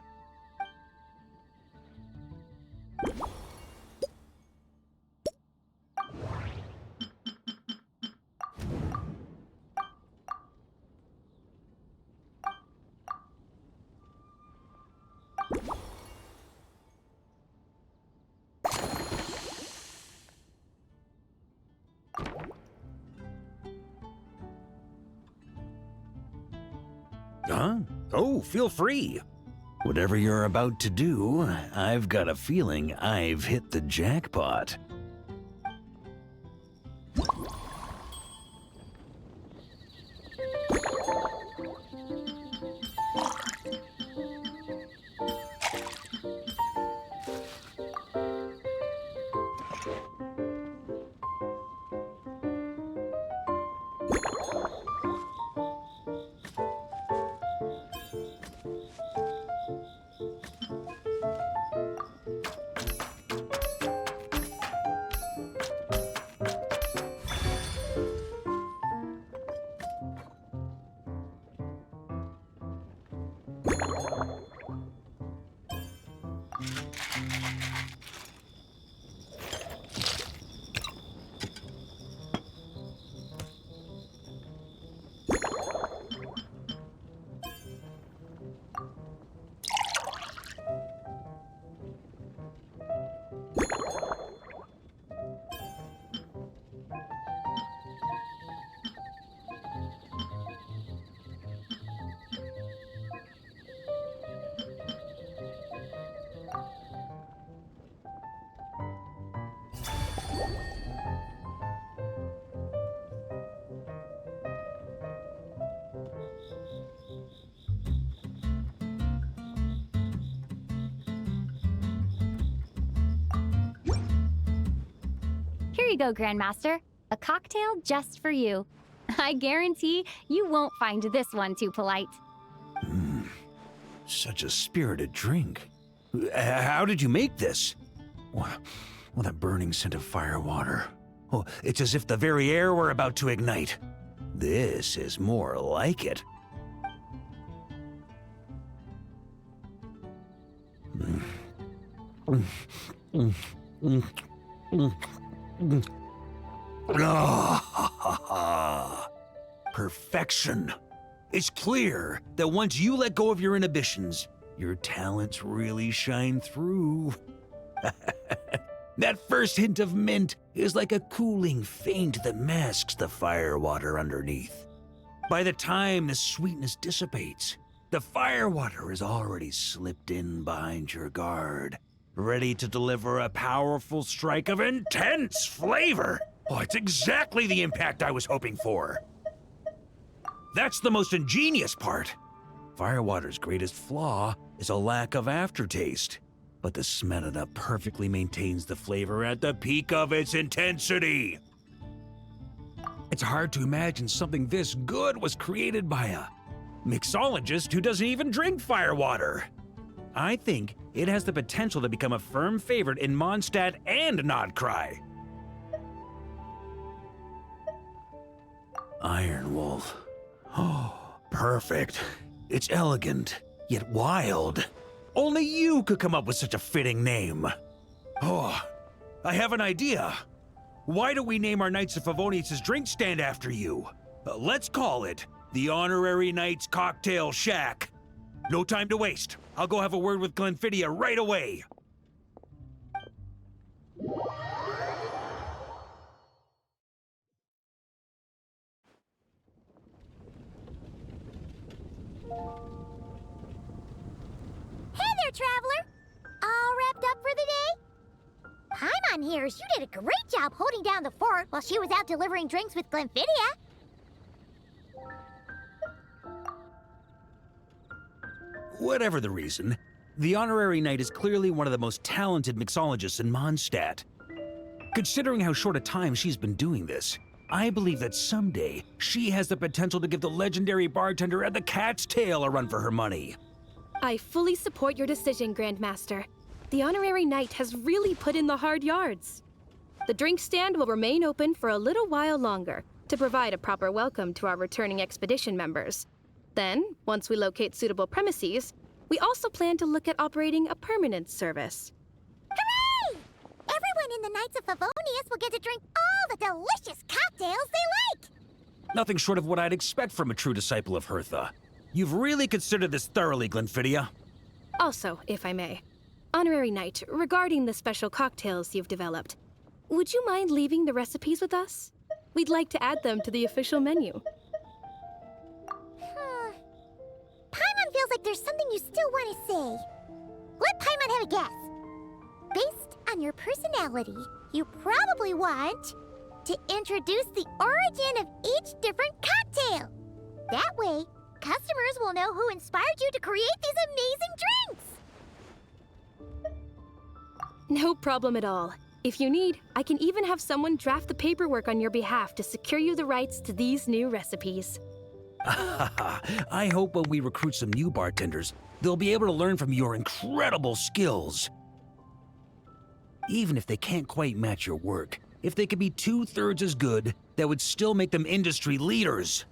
Huh? Oh, feel free. Whatever you're about to do, I've got a feeling I've hit the jackpot. Here you go, Grandmaster. A cocktail just for you. I guarantee you won't find this one too polite. Such a spirited drink. How did you make this? Well, that burning scent of firewater. Oh, it's as if the very air were about to ignite. This is more like it. Perfection. It's clear that once you let go of your inhibitions, your talents really shine through. That first hint of mint is like a cooling feint that masks the firewater underneath. By the time the sweetness dissipates, the firewater has already slipped in behind your guard, ready to deliver a powerful strike of intense flavor. Oh, it's exactly the impact I was hoping for. That's the most ingenious part. Firewater's greatest flaw is a lack of aftertaste, but the Smedina perfectly maintains the flavor at the peak of its intensity. It's hard to imagine something this good was created by a mixologist who doesn't even drink firewater. I think it has the potential to become a firm favorite in Mondstadt and Notcry. Iron Wolf. Oh, perfect. It's elegant, yet wild. Only you could come up with such a fitting name. Oh, I have an idea. Why don't we name our Knights of Favonius' drink stand after you? Let's call it the Honorary Knights Cocktail Shack. No time to waste. I'll go have a word with Glenfidia right away. Hey there, traveler! All wrapped up for the day? Paimon hears you did a great job holding down the fort while she was out delivering drinks with Glenfidia. Whatever the reason, the Honorary Knight is clearly one of the most talented mixologists in Mondstadt. Considering how short a time she's been doing this, I believe that someday she has the potential to give the legendary bartender at the Cat's Tail a run for her money. I fully support your decision, Grandmaster. The Honorary Knight has really put in the hard yards. The drink stand will remain open for a little while longer to provide a proper welcome to our returning expedition members. Then, once we locate suitable premises, we also plan to look at operating a permanent service. Hooray! Everyone in the Knights of Favonius will get to drink all the delicious cocktails they like! Nothing short of what I'd expect from a true disciple of Hertha. You've really considered this thoroughly, Glenfidia. Also, if I may, Honorary Knight, regarding the special cocktails you've developed, would you mind leaving the recipes with us? We'd like to add them to the official menu. Paimon feels like there's something you still want to say. Let Paimon have a guess. Based on your personality, you probably want to introduce the origin of each different cocktail. That way, customers will know who inspired you to create these amazing drinks. No problem at all. If you need, I can even have someone draft the paperwork on your behalf to secure you the rights to these new recipes. I hope when we recruit some new bartenders, they'll be able to learn from your incredible skills. Even if they can't quite match your work, if they could be 2/3 as good, that would still make them industry leaders.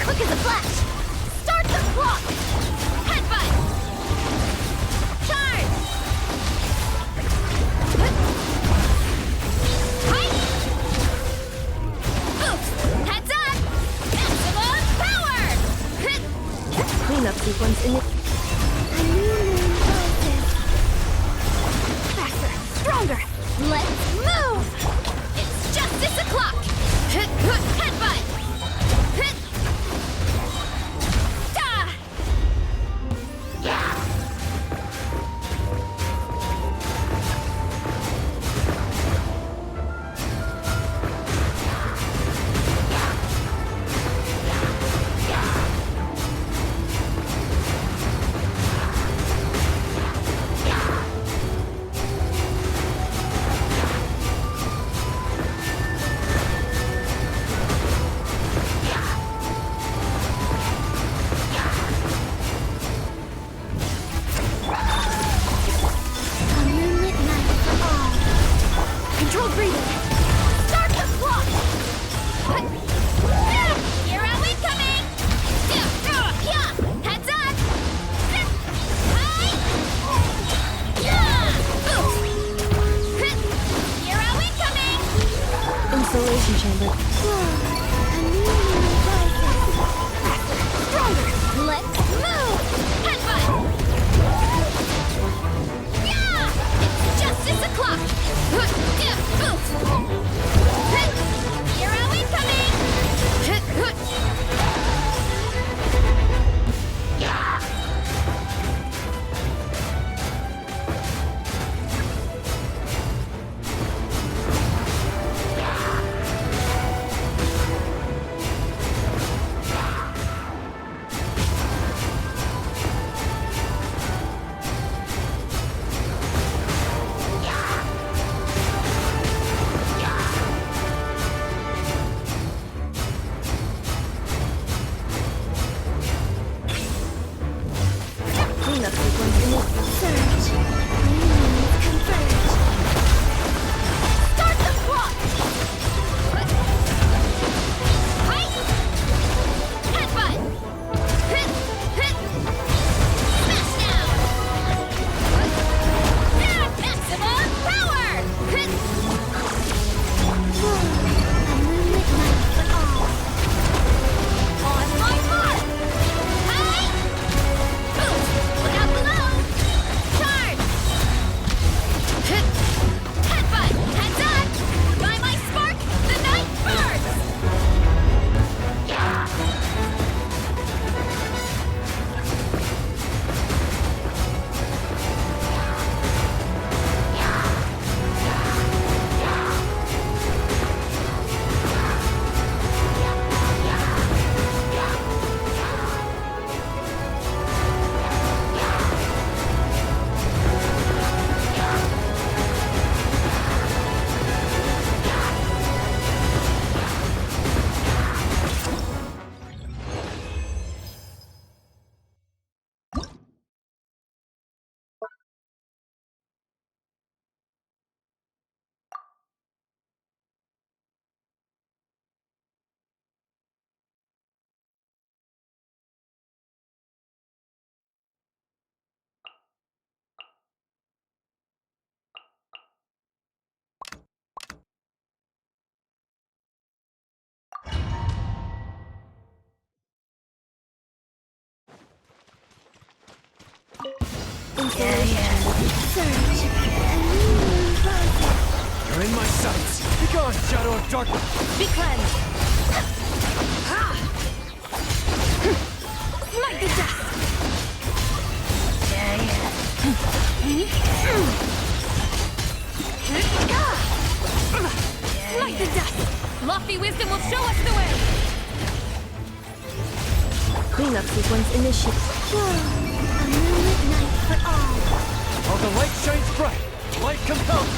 Quick as a flash! Start the clock! Headbutt! Charge! Right! Oops! Heads up! Maximum power! Cleanup sequence in the... Faster! Stronger! Let's move! It's justice o'clock! Headbutt! controlled breathing. Start the clock! Hero incoming! Heads up! Hero incoming! Insulation chamber. Stronger! Let's move! Headbutt! Yeah! It's justice o'clock! Hero incoming! Cleanup sequence initiated. Surge. Converge. Start the clock! Height! Headbutt! Smash down! Maximum power! On my mark! Height! Boost! Look out below! Charge! Headbutt! Heads up! By my spark, the night burns! Surge. You're in my sights. Begone, shadow of darkness. Be cleansed! Smite the dust! Smite the dust! Lofty wisdom will show us the way! Cleanup sequence initiated. A moonlit night for all. Oh, the light shines bright. Light compels.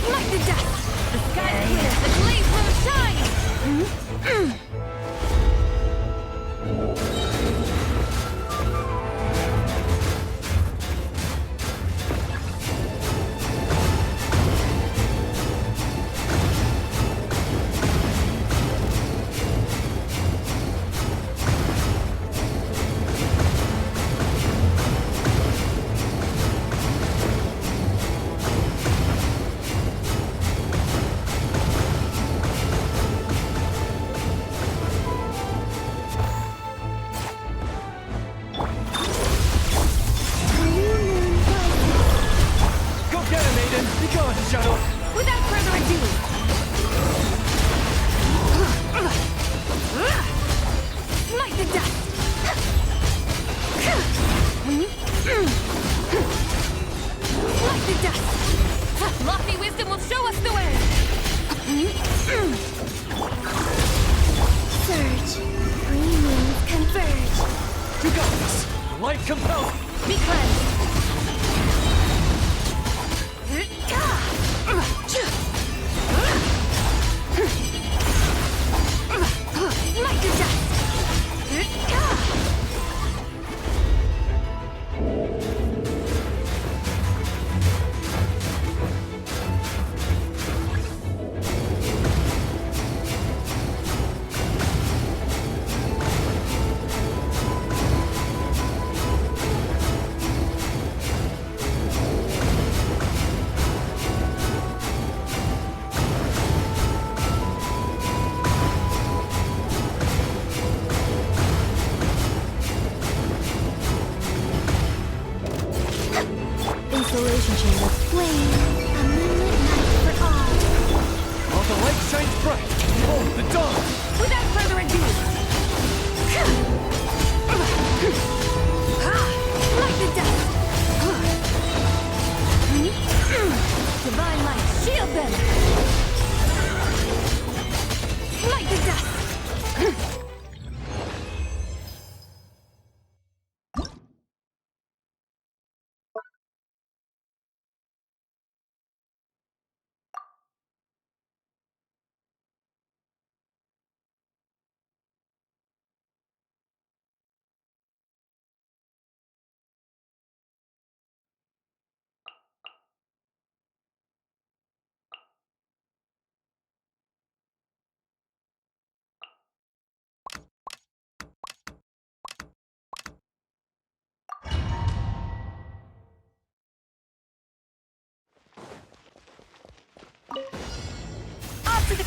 Smite the dust! The sky clear, the blaze will shine! Shadow! Without further ado! Smite the dust! Smite the dust! Lofty wisdom will show us the way! Surge. Three moons converge. You got this! The light compels! Be cleansed! Smite the dust!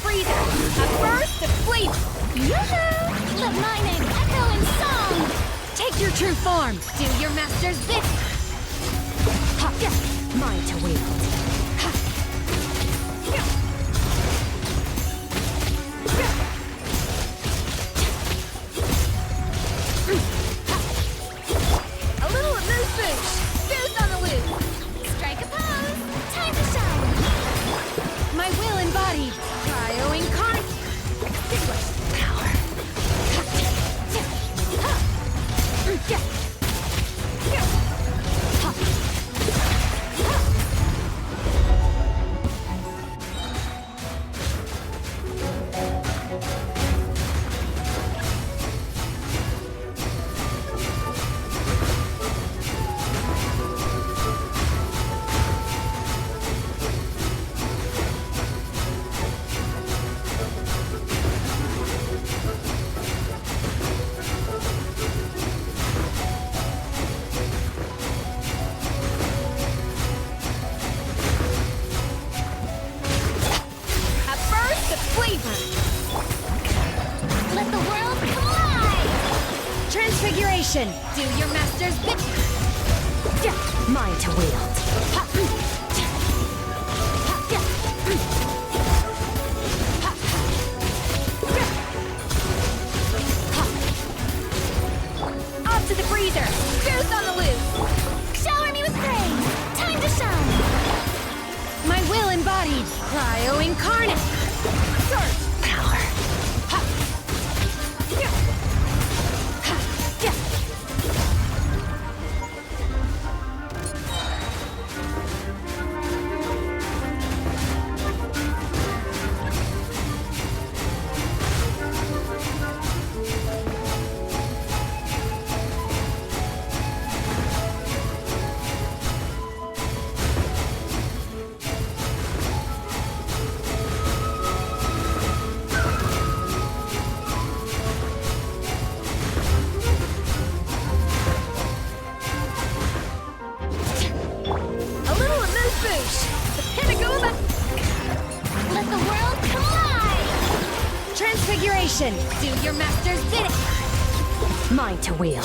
freezer! A burst of flavor! Yoo-hoo! Let my name echo in song! Take your true form! Do your master's bidding! Ha! Yeah. Mine to wield! Ha! Yeah. Yeah. A little amuse bouche! Goose on the loose! Strike a pose! Time to shine! My will embodied! Cryo incarnate! Extinguish power! Ha! Yeah. Ha! Yeah. Yeah. Ha! Ha! A burst of flavor! Let the world collide! Transfiguration! Do your master's bid! Yeah. Mine to wield! Ha. Ha. Yeah. Ha. Yeah. Ha. Off to the freezer! Goose on the loose! Shower me with praise! Time to shine! My will embodied! Cryo incarnate! Surge power! Ha! Yeah! Ha! Yeah! A little amuse bouche! The pinnacle of Let the world collide! transfiguration! Do your master's bidding! Mine to wield!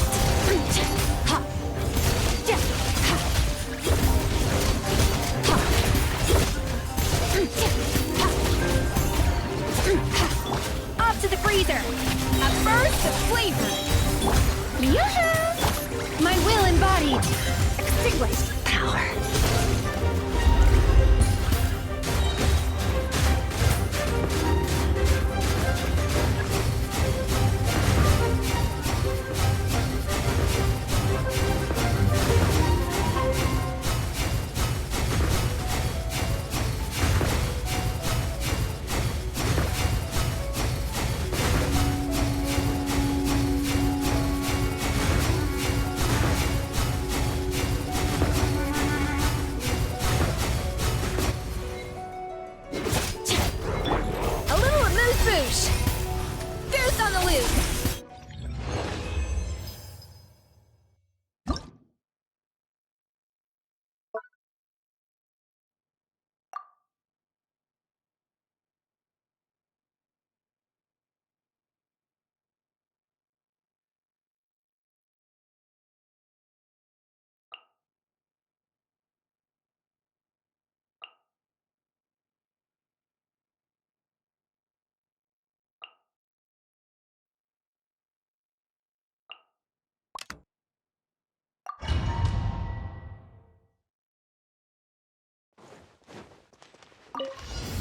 Ha! Yeah! Ha! Ha! Yeah! Ha! Ha! Off to the freezer! A burst of flavor! Yoo-hoo! My will embodied! Extinguished power! A little amuse bouche! Goose on the loose!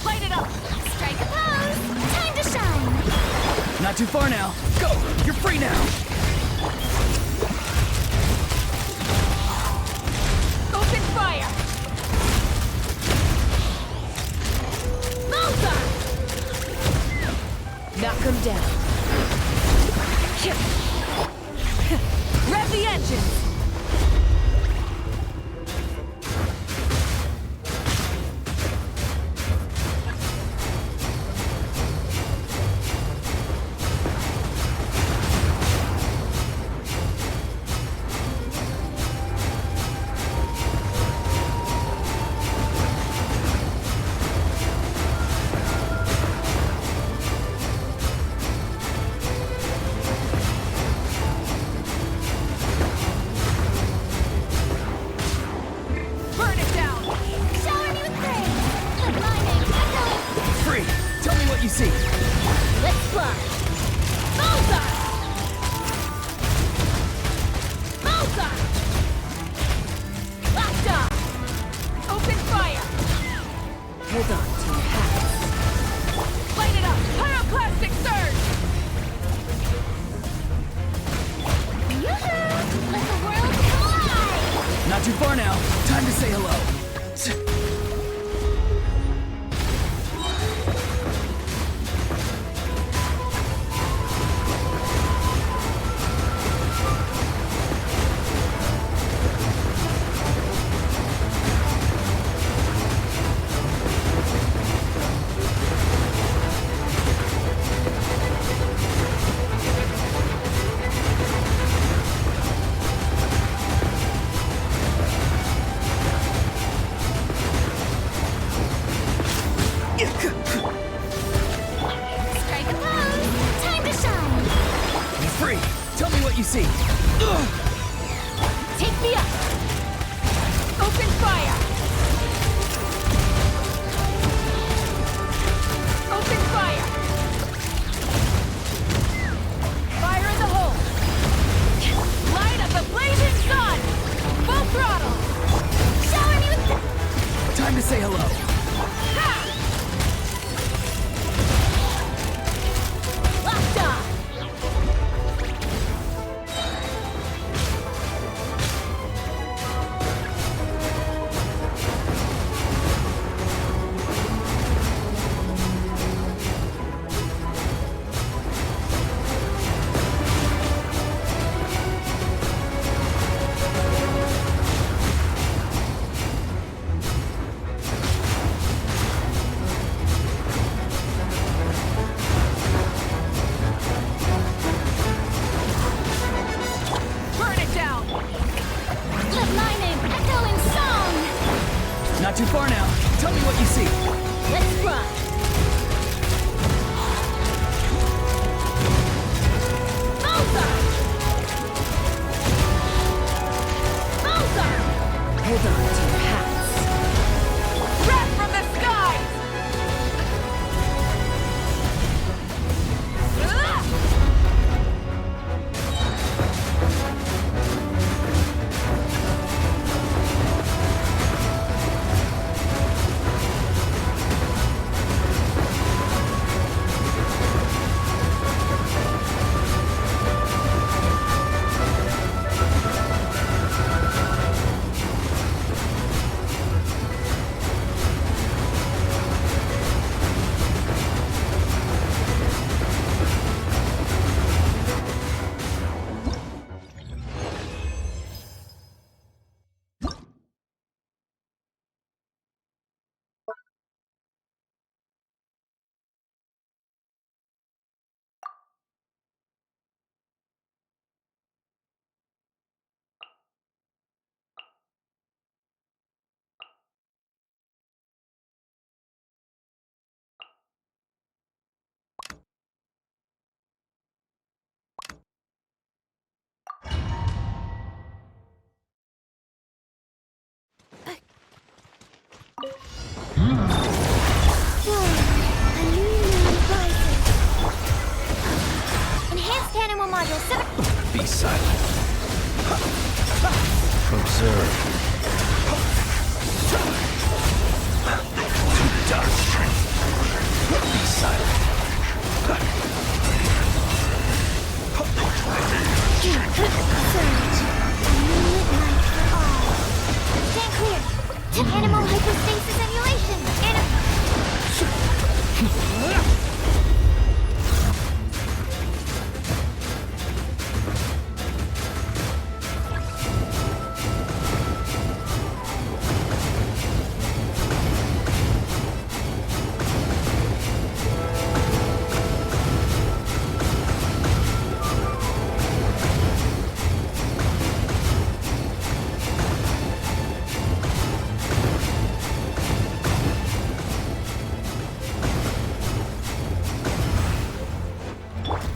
Light it up! Strike a pose! Time to shine! Not too far now. Go! You're free now! Open fire! Malta! Knock him down. Rev the engines! too far now. Time to say hello. Strike a pose! Time to shine! Be free. Tell me what you see. Take me up! Open fire! Open fire! Fire in the hole! Light up the blazing sun! Full throttle! Shower me with Time to say hello. Ha! Locked on! Burn it down! Let my name echo in song! Not too far now. Tell me what you see. Let's run! Mozart! Mozart! Hold on to your hats. Wrath from the skies! Enhanced animal module 7. Be silent. Observe. To dust. Be silent. Surge. Midnight for all. Stand clear. To animal hypostasis emulation.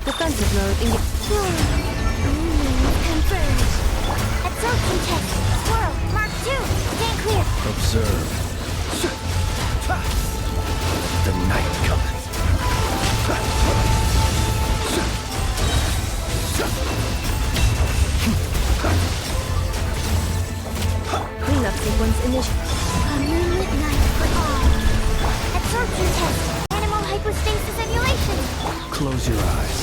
Defensive mode Confirmed. Absorption test. Swirl. Mark 2. Stand clear. Observe. The night cometh. cleanup sequence initiated. A moonlit night for all. Absorption test. Animal hypostasis emulation. Close your eyes.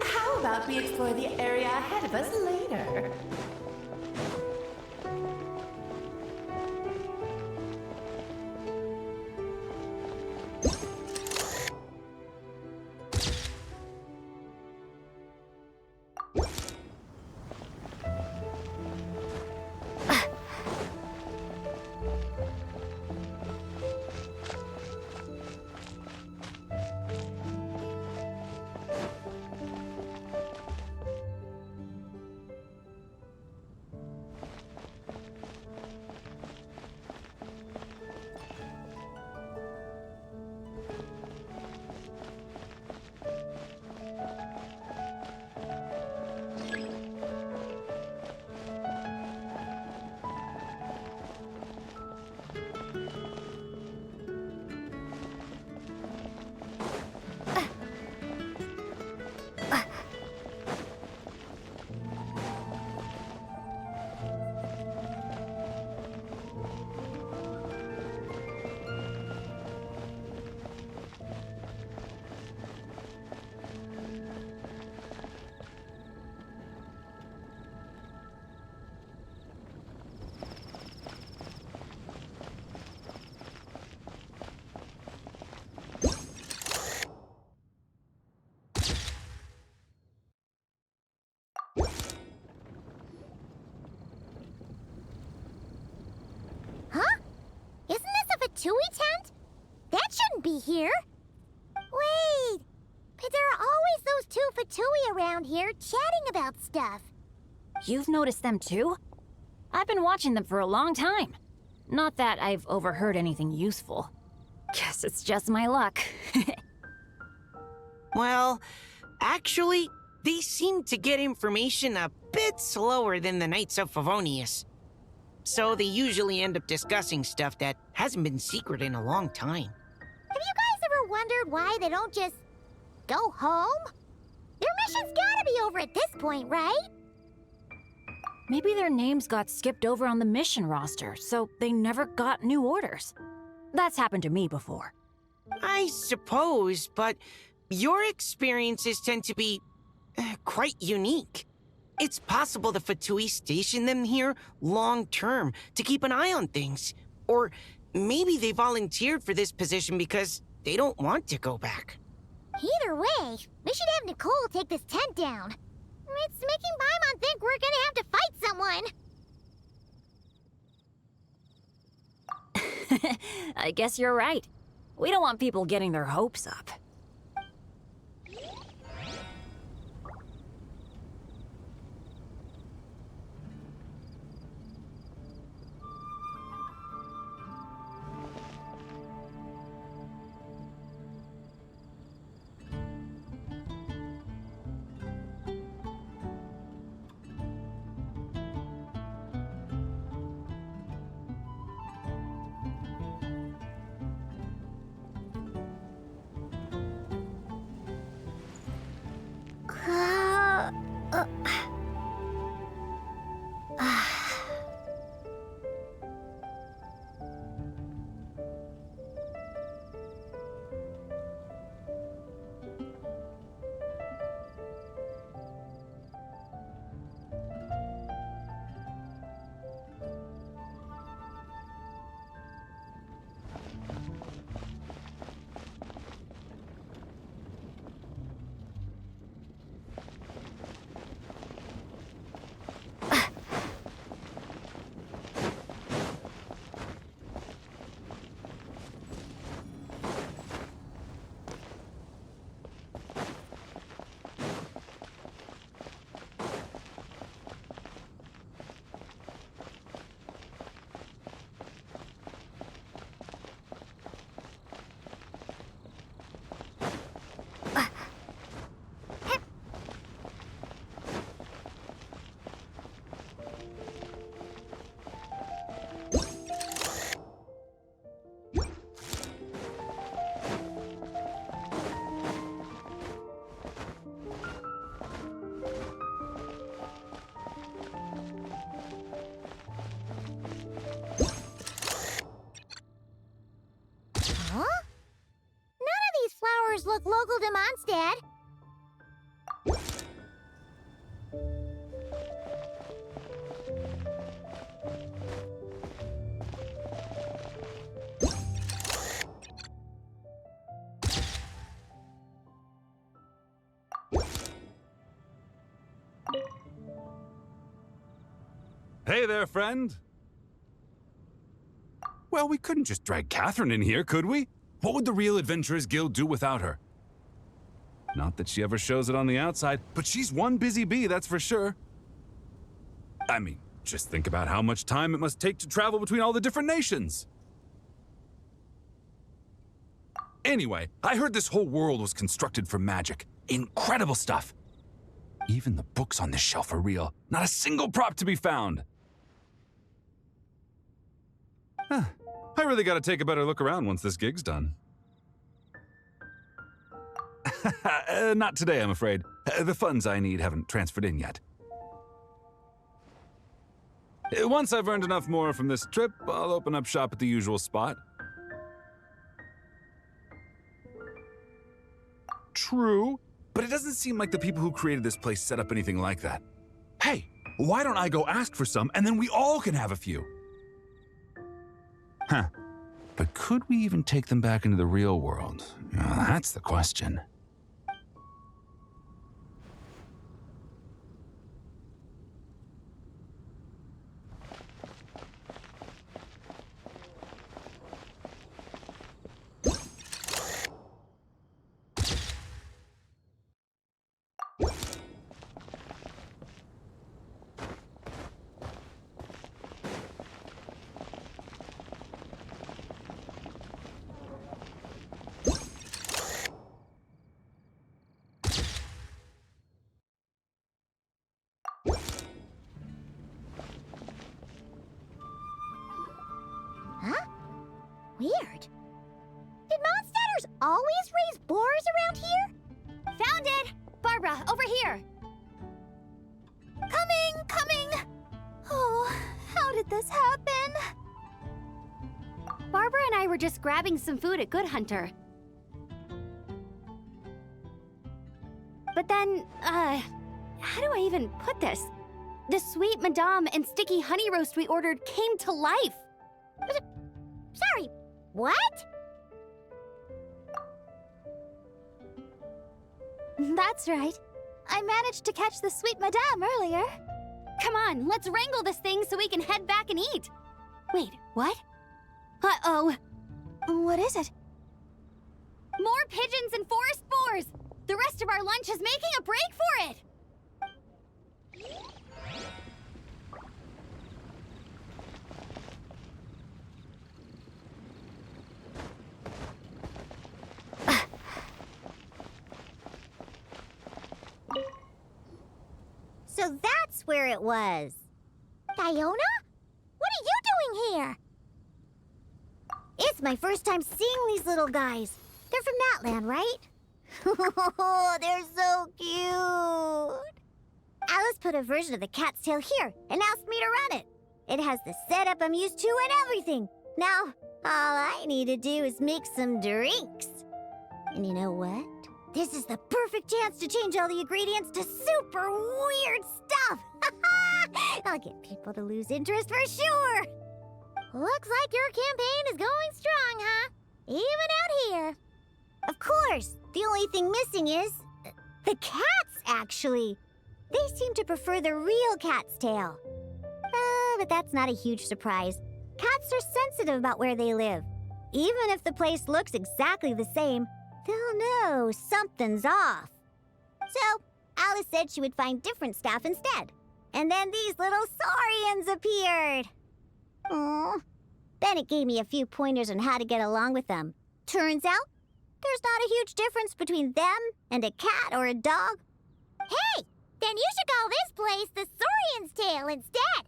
How about we explore the area ahead of us later? Isn't this a Fatui tent? That shouldn't be here. Wait, but there are always those two Fatui around here chatting about stuff. You've noticed them too? I've been watching them for a long time. Not that I've overheard anything useful. Guess it's just my luck. Well, actually, they seem to get information a bit slower than the Knights of Favonius. So they usually end up discussing stuff that hasn't been secret in a long time. Have you guys ever wondered why they don't just go home? Their mission's gotta be over at this point, right? Maybe their names got skipped over on the mission roster, so they never got new orders. That's happened to me before. I suppose, but your experiences tend to be quite unique. It's possible the Fatui stationed them here long-term to keep an eye on things. Or maybe they volunteered for this position because they don't want to go back. Either way, we should have Nicole take this tent down. It's making Paimon think we're gonna have to fight someone. I guess you're right. We don't want people getting their hopes up. Mondstadt. Hey there, friend. Well, we couldn't just drag Catherine in here, could we? What would the Real Adventurers Guild do without her? Not that she ever shows it on the outside, but she's one busy bee, that's for sure. I mean, just think about how much time it must take to travel between all the different nations. Anyway, I heard this whole world was constructed for magic. Incredible stuff. Even the books on this shelf are real. Not a single prop to be found. Huh. I really gotta take a better look around once this gig's done. Not today, I'm afraid. The funds I need haven't transferred in yet. Once I've earned enough more from this trip, I'll open up shop at the usual spot. True, but it doesn't seem like the people who created this place set up anything like that. Hey, why don't I go ask for some, and then we all can have a few? Huh. But could we even take them back into the real world? That's the question. Weird. Did Mondstadters always raise boars around here? Found it! Barbara, over here! Coming! Oh, how did this happen? Barbara and I were just grabbing some food at Good Hunter. But then, how do I even put this? The sweet madame and sticky honey roast we ordered came to life. Sorry, what? That's right. I managed to catch the sweet madame earlier. Come on, let's wrangle this thing so we can head back and eat. Wait, what? Uh-oh. What is it? More pigeons and forest boars! The rest of our lunch is making a break for it! So that's where it was. Diona? What are you doing here? It's my first time seeing these little guys. They're from that land, right? Oh, they're so cute. Alice put a version of the cat's tail here and asked me to run it. It has the setup I'm used to and everything. Now, all I need to do is make some drinks. And you know what? This is the perfect chance to change all the ingredients to super weird stuff. I'll get people to lose interest for sure. Looks like your campaign is going strong, huh? Even out here. Of course, the only thing missing is the cats, actually. They seem to prefer the real cat's tail. But that's not a huge surprise. Cats are sensitive about where they live. Even if the place looks exactly the same, they'll know something's off. So, Alice said she would find different staff instead. And then these little saurians appeared. Aww. Bennett gave me a few pointers on how to get along with them. Turns out, there's not a huge difference between them and a cat or a dog. Hey, then you should call this place the Saurian's Tail instead.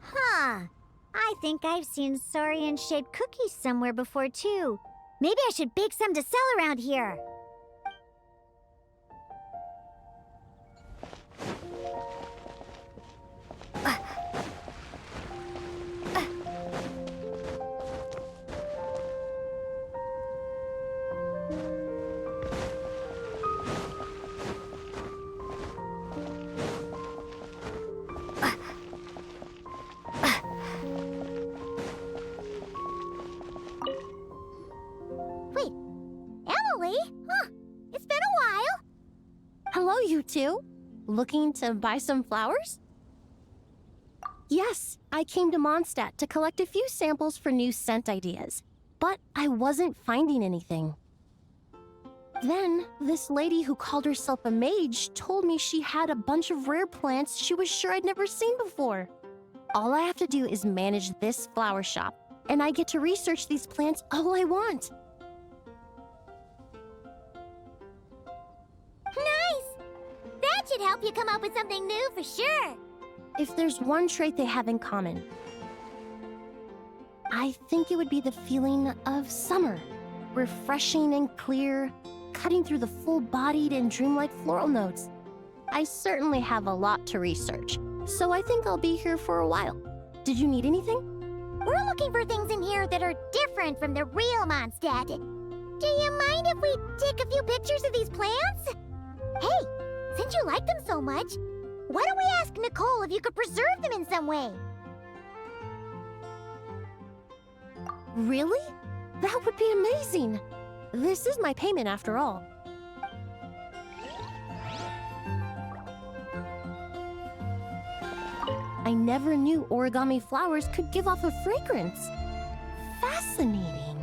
Huh. I think I've seen saurian-shaped cookies somewhere before, too. Maybe I should bake some to sell around here. Huh, it's been a while. Hello, you two. Looking to buy some flowers? Yes, I came to Mondstadt to collect a few samples for new scent ideas, but I wasn't finding anything. Then, this lady who called herself a mage told me she had a bunch of rare plants she was sure I'd never seen before. All I have to do is manage this flower shop, and I get to research these plants all I want. Nice! That should help you come up with something new for sure. If there's one trait they have in common, I think it would be the feeling of summer. Refreshing and clear, cutting through the full-bodied and dreamlike floral notes. I certainly have a lot to research, so I think I'll be here for a while. Did you need anything? We're looking for things in here that are different from the real Mondstadt. Do you mind if we take a few pictures of these plants? Hey, since you like them so much, why don't we ask Nicole if you could preserve them in some way? Really? That would be amazing. This is my payment after all. I never knew origami flowers could give off a fragrance. Fascinating.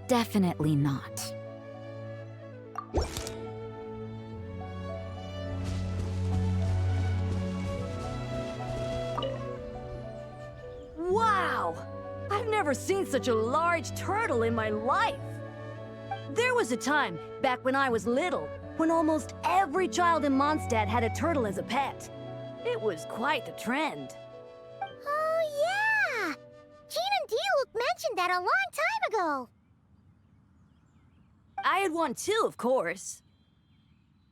Definitely not. Wow! I've never seen such a large turtle in my life. There was a time, back when I was little, when almost every child in Mondstadt had a turtle as a pet. It was quite the trend. Oh, yeah! Gene and Diluc mentioned that a long time ago. I had one too, of course.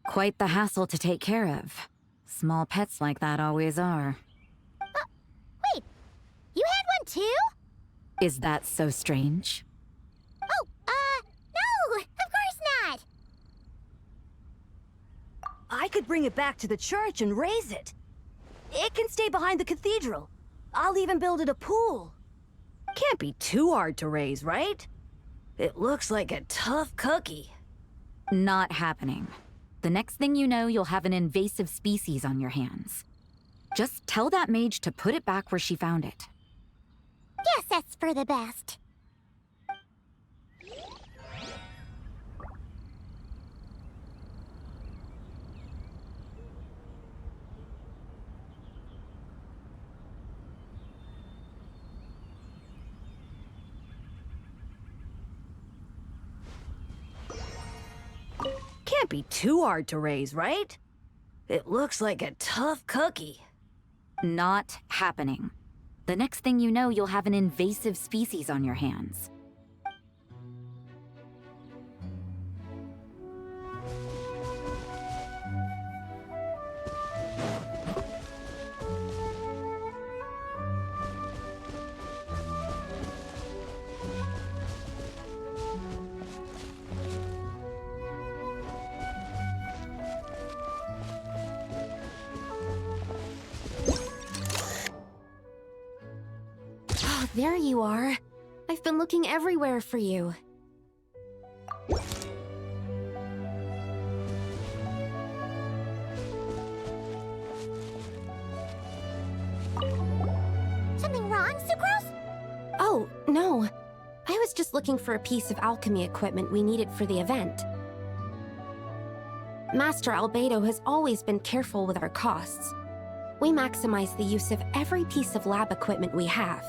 Quite the hassle to take care of. Small pets like that always are. Wait, you had one too? Is that so strange? Oh, no, of course not. I could bring it back to the church and raise it. It can stay behind the cathedral. I'll even build it a pool. Can't be too hard to raise, right? It looks like a tough cookie. Not happening. The next thing you know, you'll have an invasive species on your hands. Just tell that mage to put it back where she found it. Guess that's for the best. Can't be too hard to raise, right? It looks like a tough cookie. Not happening. The next thing you know, you'll have an invasive species on your hands. there you are. I've been looking everywhere for you. Something wrong, Sucrose? Oh, no. I was just looking for a piece of alchemy equipment we needed for the event. Master Albedo has always been careful with our costs. We maximize the use of every piece of lab equipment we have.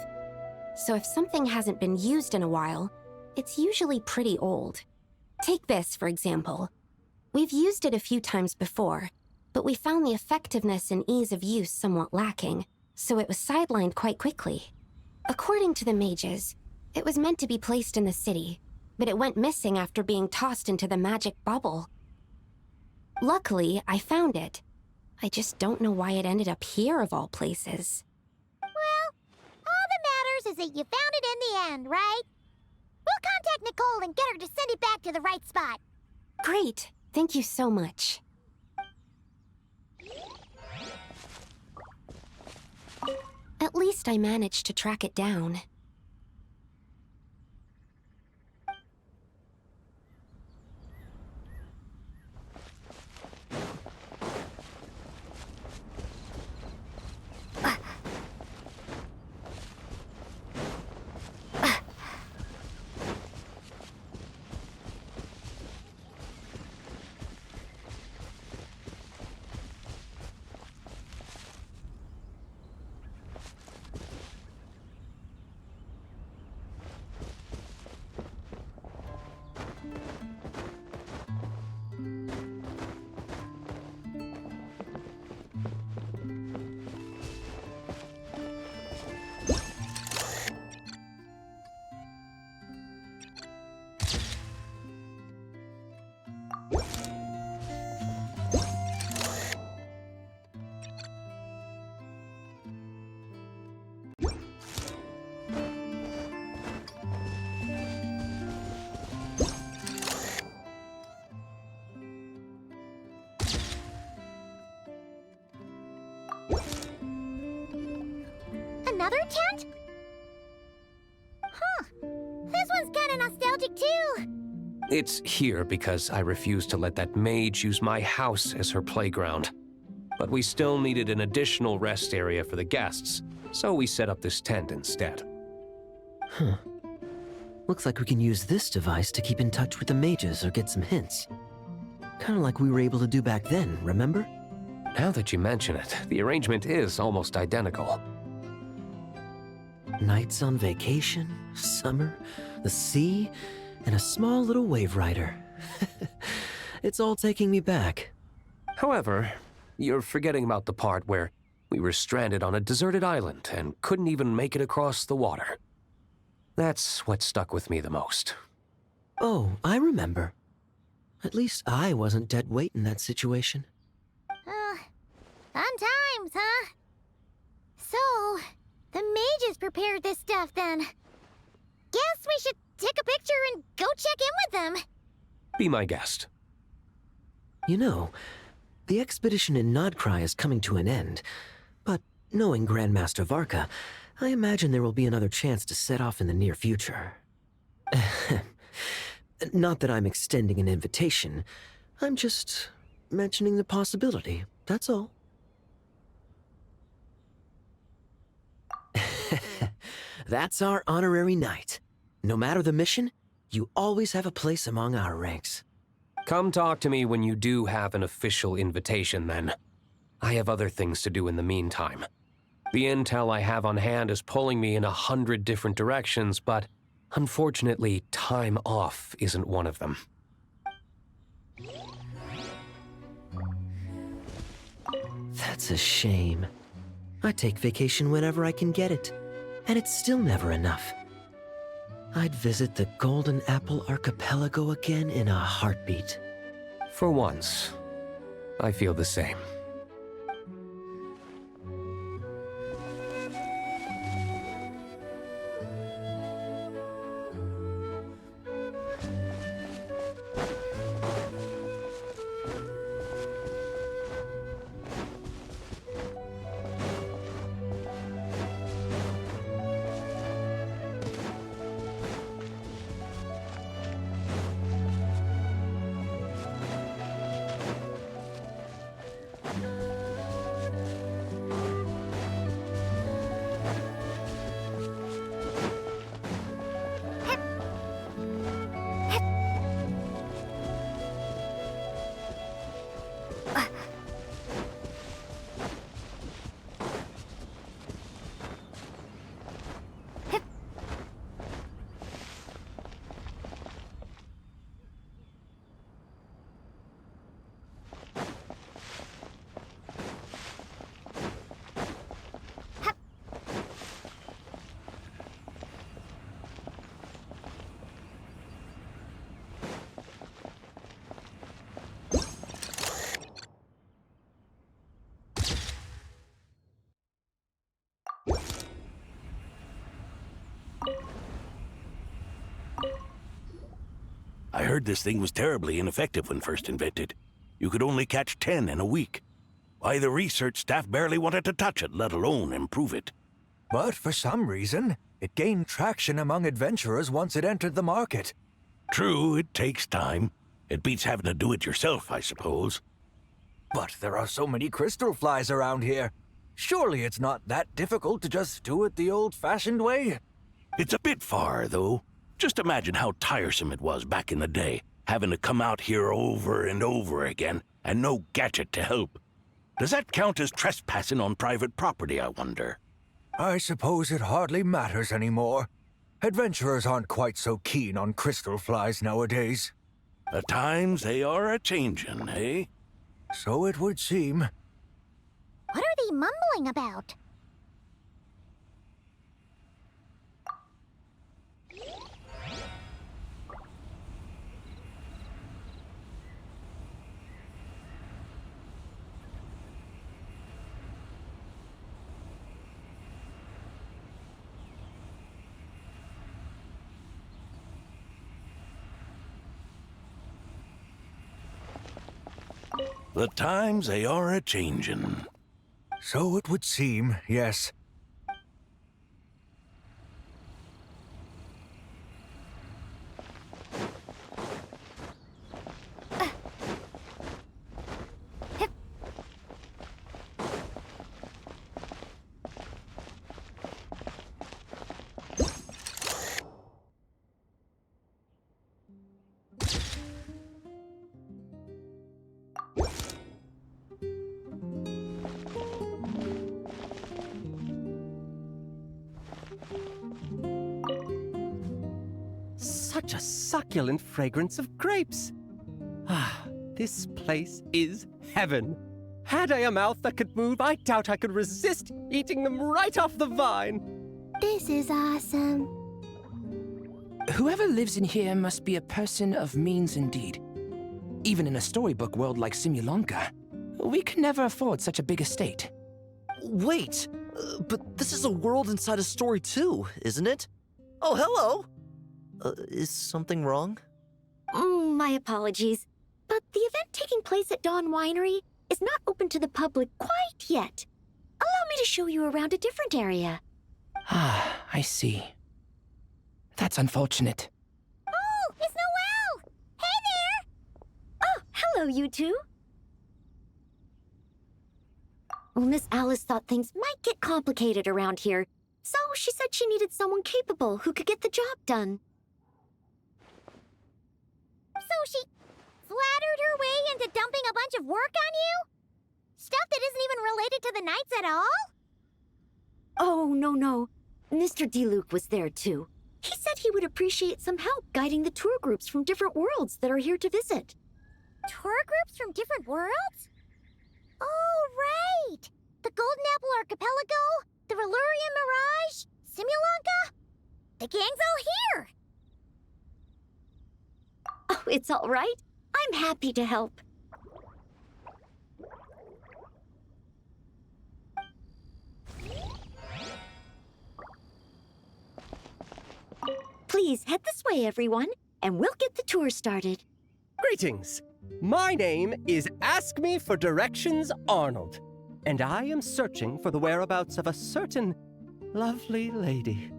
So if something hasn't been used in a while, it's usually pretty old. Take this, for example. We've used it a few times before, but we found the effectiveness and ease of use somewhat lacking, so it was sidelined quite quickly. According to the mages, it was meant to be placed in the city, but it went missing after being tossed into the magic bubble. Luckily, I found it. I just don't know why it ended up here of all places. Well, all that matters is that you found it in the end, right? We'll contact Nicole and get her to send it back to the right spot. Great. Thank you so much. At least I managed to track it down. Another tent? Huh. This one's kinda nostalgic too. It's here because I refused to let that mage use my house as her playground. But we still needed an additional rest area for the guests, so we set up this tent instead. Huh. Looks like we can use this device to keep in touch with the mages or get some hints. Kinda like we were able to do back then, remember? Now that you mention it, the arrangement is almost identical. Nights on vacation, summer, the sea, and a small little wave rider. It's all taking me back. However, you're forgetting about the part where we were stranded on a deserted island and couldn't even make it across the water. That's what stuck with me the most. Oh, I remember. At least I wasn't dead weight in that situation. Fun times, huh? So, the mages prepared this stuff then. Guess we should take a picture and go check in with them. Be my guest. You know, the expedition in Nodcry is coming to an end, but knowing Grandmaster Varka, I imagine there will be another chance to set off in the near future. Not that I'm extending an invitation, I'm just mentioning the possibility, that's all. That's our honorary knight. No matter the mission, you always have a place among our ranks. Come talk to me when you do have an official invitation, then. I have other things to do in the meantime. The intel I have on hand is pulling me in 100 different directions, but unfortunately, time off isn't one of them. That's a shame. I take vacation whenever I can get it, and it's still never enough. I'd visit the Golden Apple Archipelago again in a heartbeat. For once, I feel the same. I heard this thing was terribly ineffective when first invented. You could only catch 10 in a week. Why, the research staff barely wanted to touch it, let alone improve it. But for some reason, it gained traction among adventurers once it entered the market. True, it takes time. It beats having to do it yourself, I suppose. But there are so many crystal flies around here. Surely it's not that difficult to just do it the old-fashioned way? It's a bit far, though. Just imagine how tiresome it was back in the day, having to come out here over and over again, and no gadget to help. Does that count as trespassing on private property, I wonder? I suppose it hardly matters anymore. Adventurers aren't quite so keen on crystal flies nowadays. The times they are a-changin', eh? So it would seem. What are they mumbling about? The times they are a-changin'. So it would seem, yes. Such a succulent fragrance of grapes. Ah, this place is heaven. Had I a mouth that could move, I doubt I could resist eating them right off the vine. This is awesome. Whoever lives in here must be a person of means indeed. Even in a storybook world like Simulanka, we can never afford such a big estate. Wait, but this is a world inside a story too, isn't it? Oh, hello! Is something wrong? My apologies, but the event taking place at Dawn Winery is not open to the public quite yet. Allow me to show you around a different area. Ah, I see. That's unfortunate. Oh, it's Noelle! Hey there! Oh, hello, you two. Well, Miss Alice thought things might get complicated around here, so she said she needed someone capable who could get the job done. So she flattered her way into dumping a bunch of work on you? Stuff that isn't even related to the Knights at all? Oh, no. Mr. DeLuke was there, too. He said he would appreciate some help guiding the tour groups from different worlds that are here to visit. Tour groups from different worlds? Oh, right! The Golden Apple Archipelago, the Relurian Mirage, Simulanka. The gang's all here! Oh, it's all right. I'm happy to help. Please head this way, everyone, and we'll get the tour started. Greetings. My name is Ask Me for Directions Arnold, and I am searching for the whereabouts of a certain lovely lady.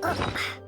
Ugh.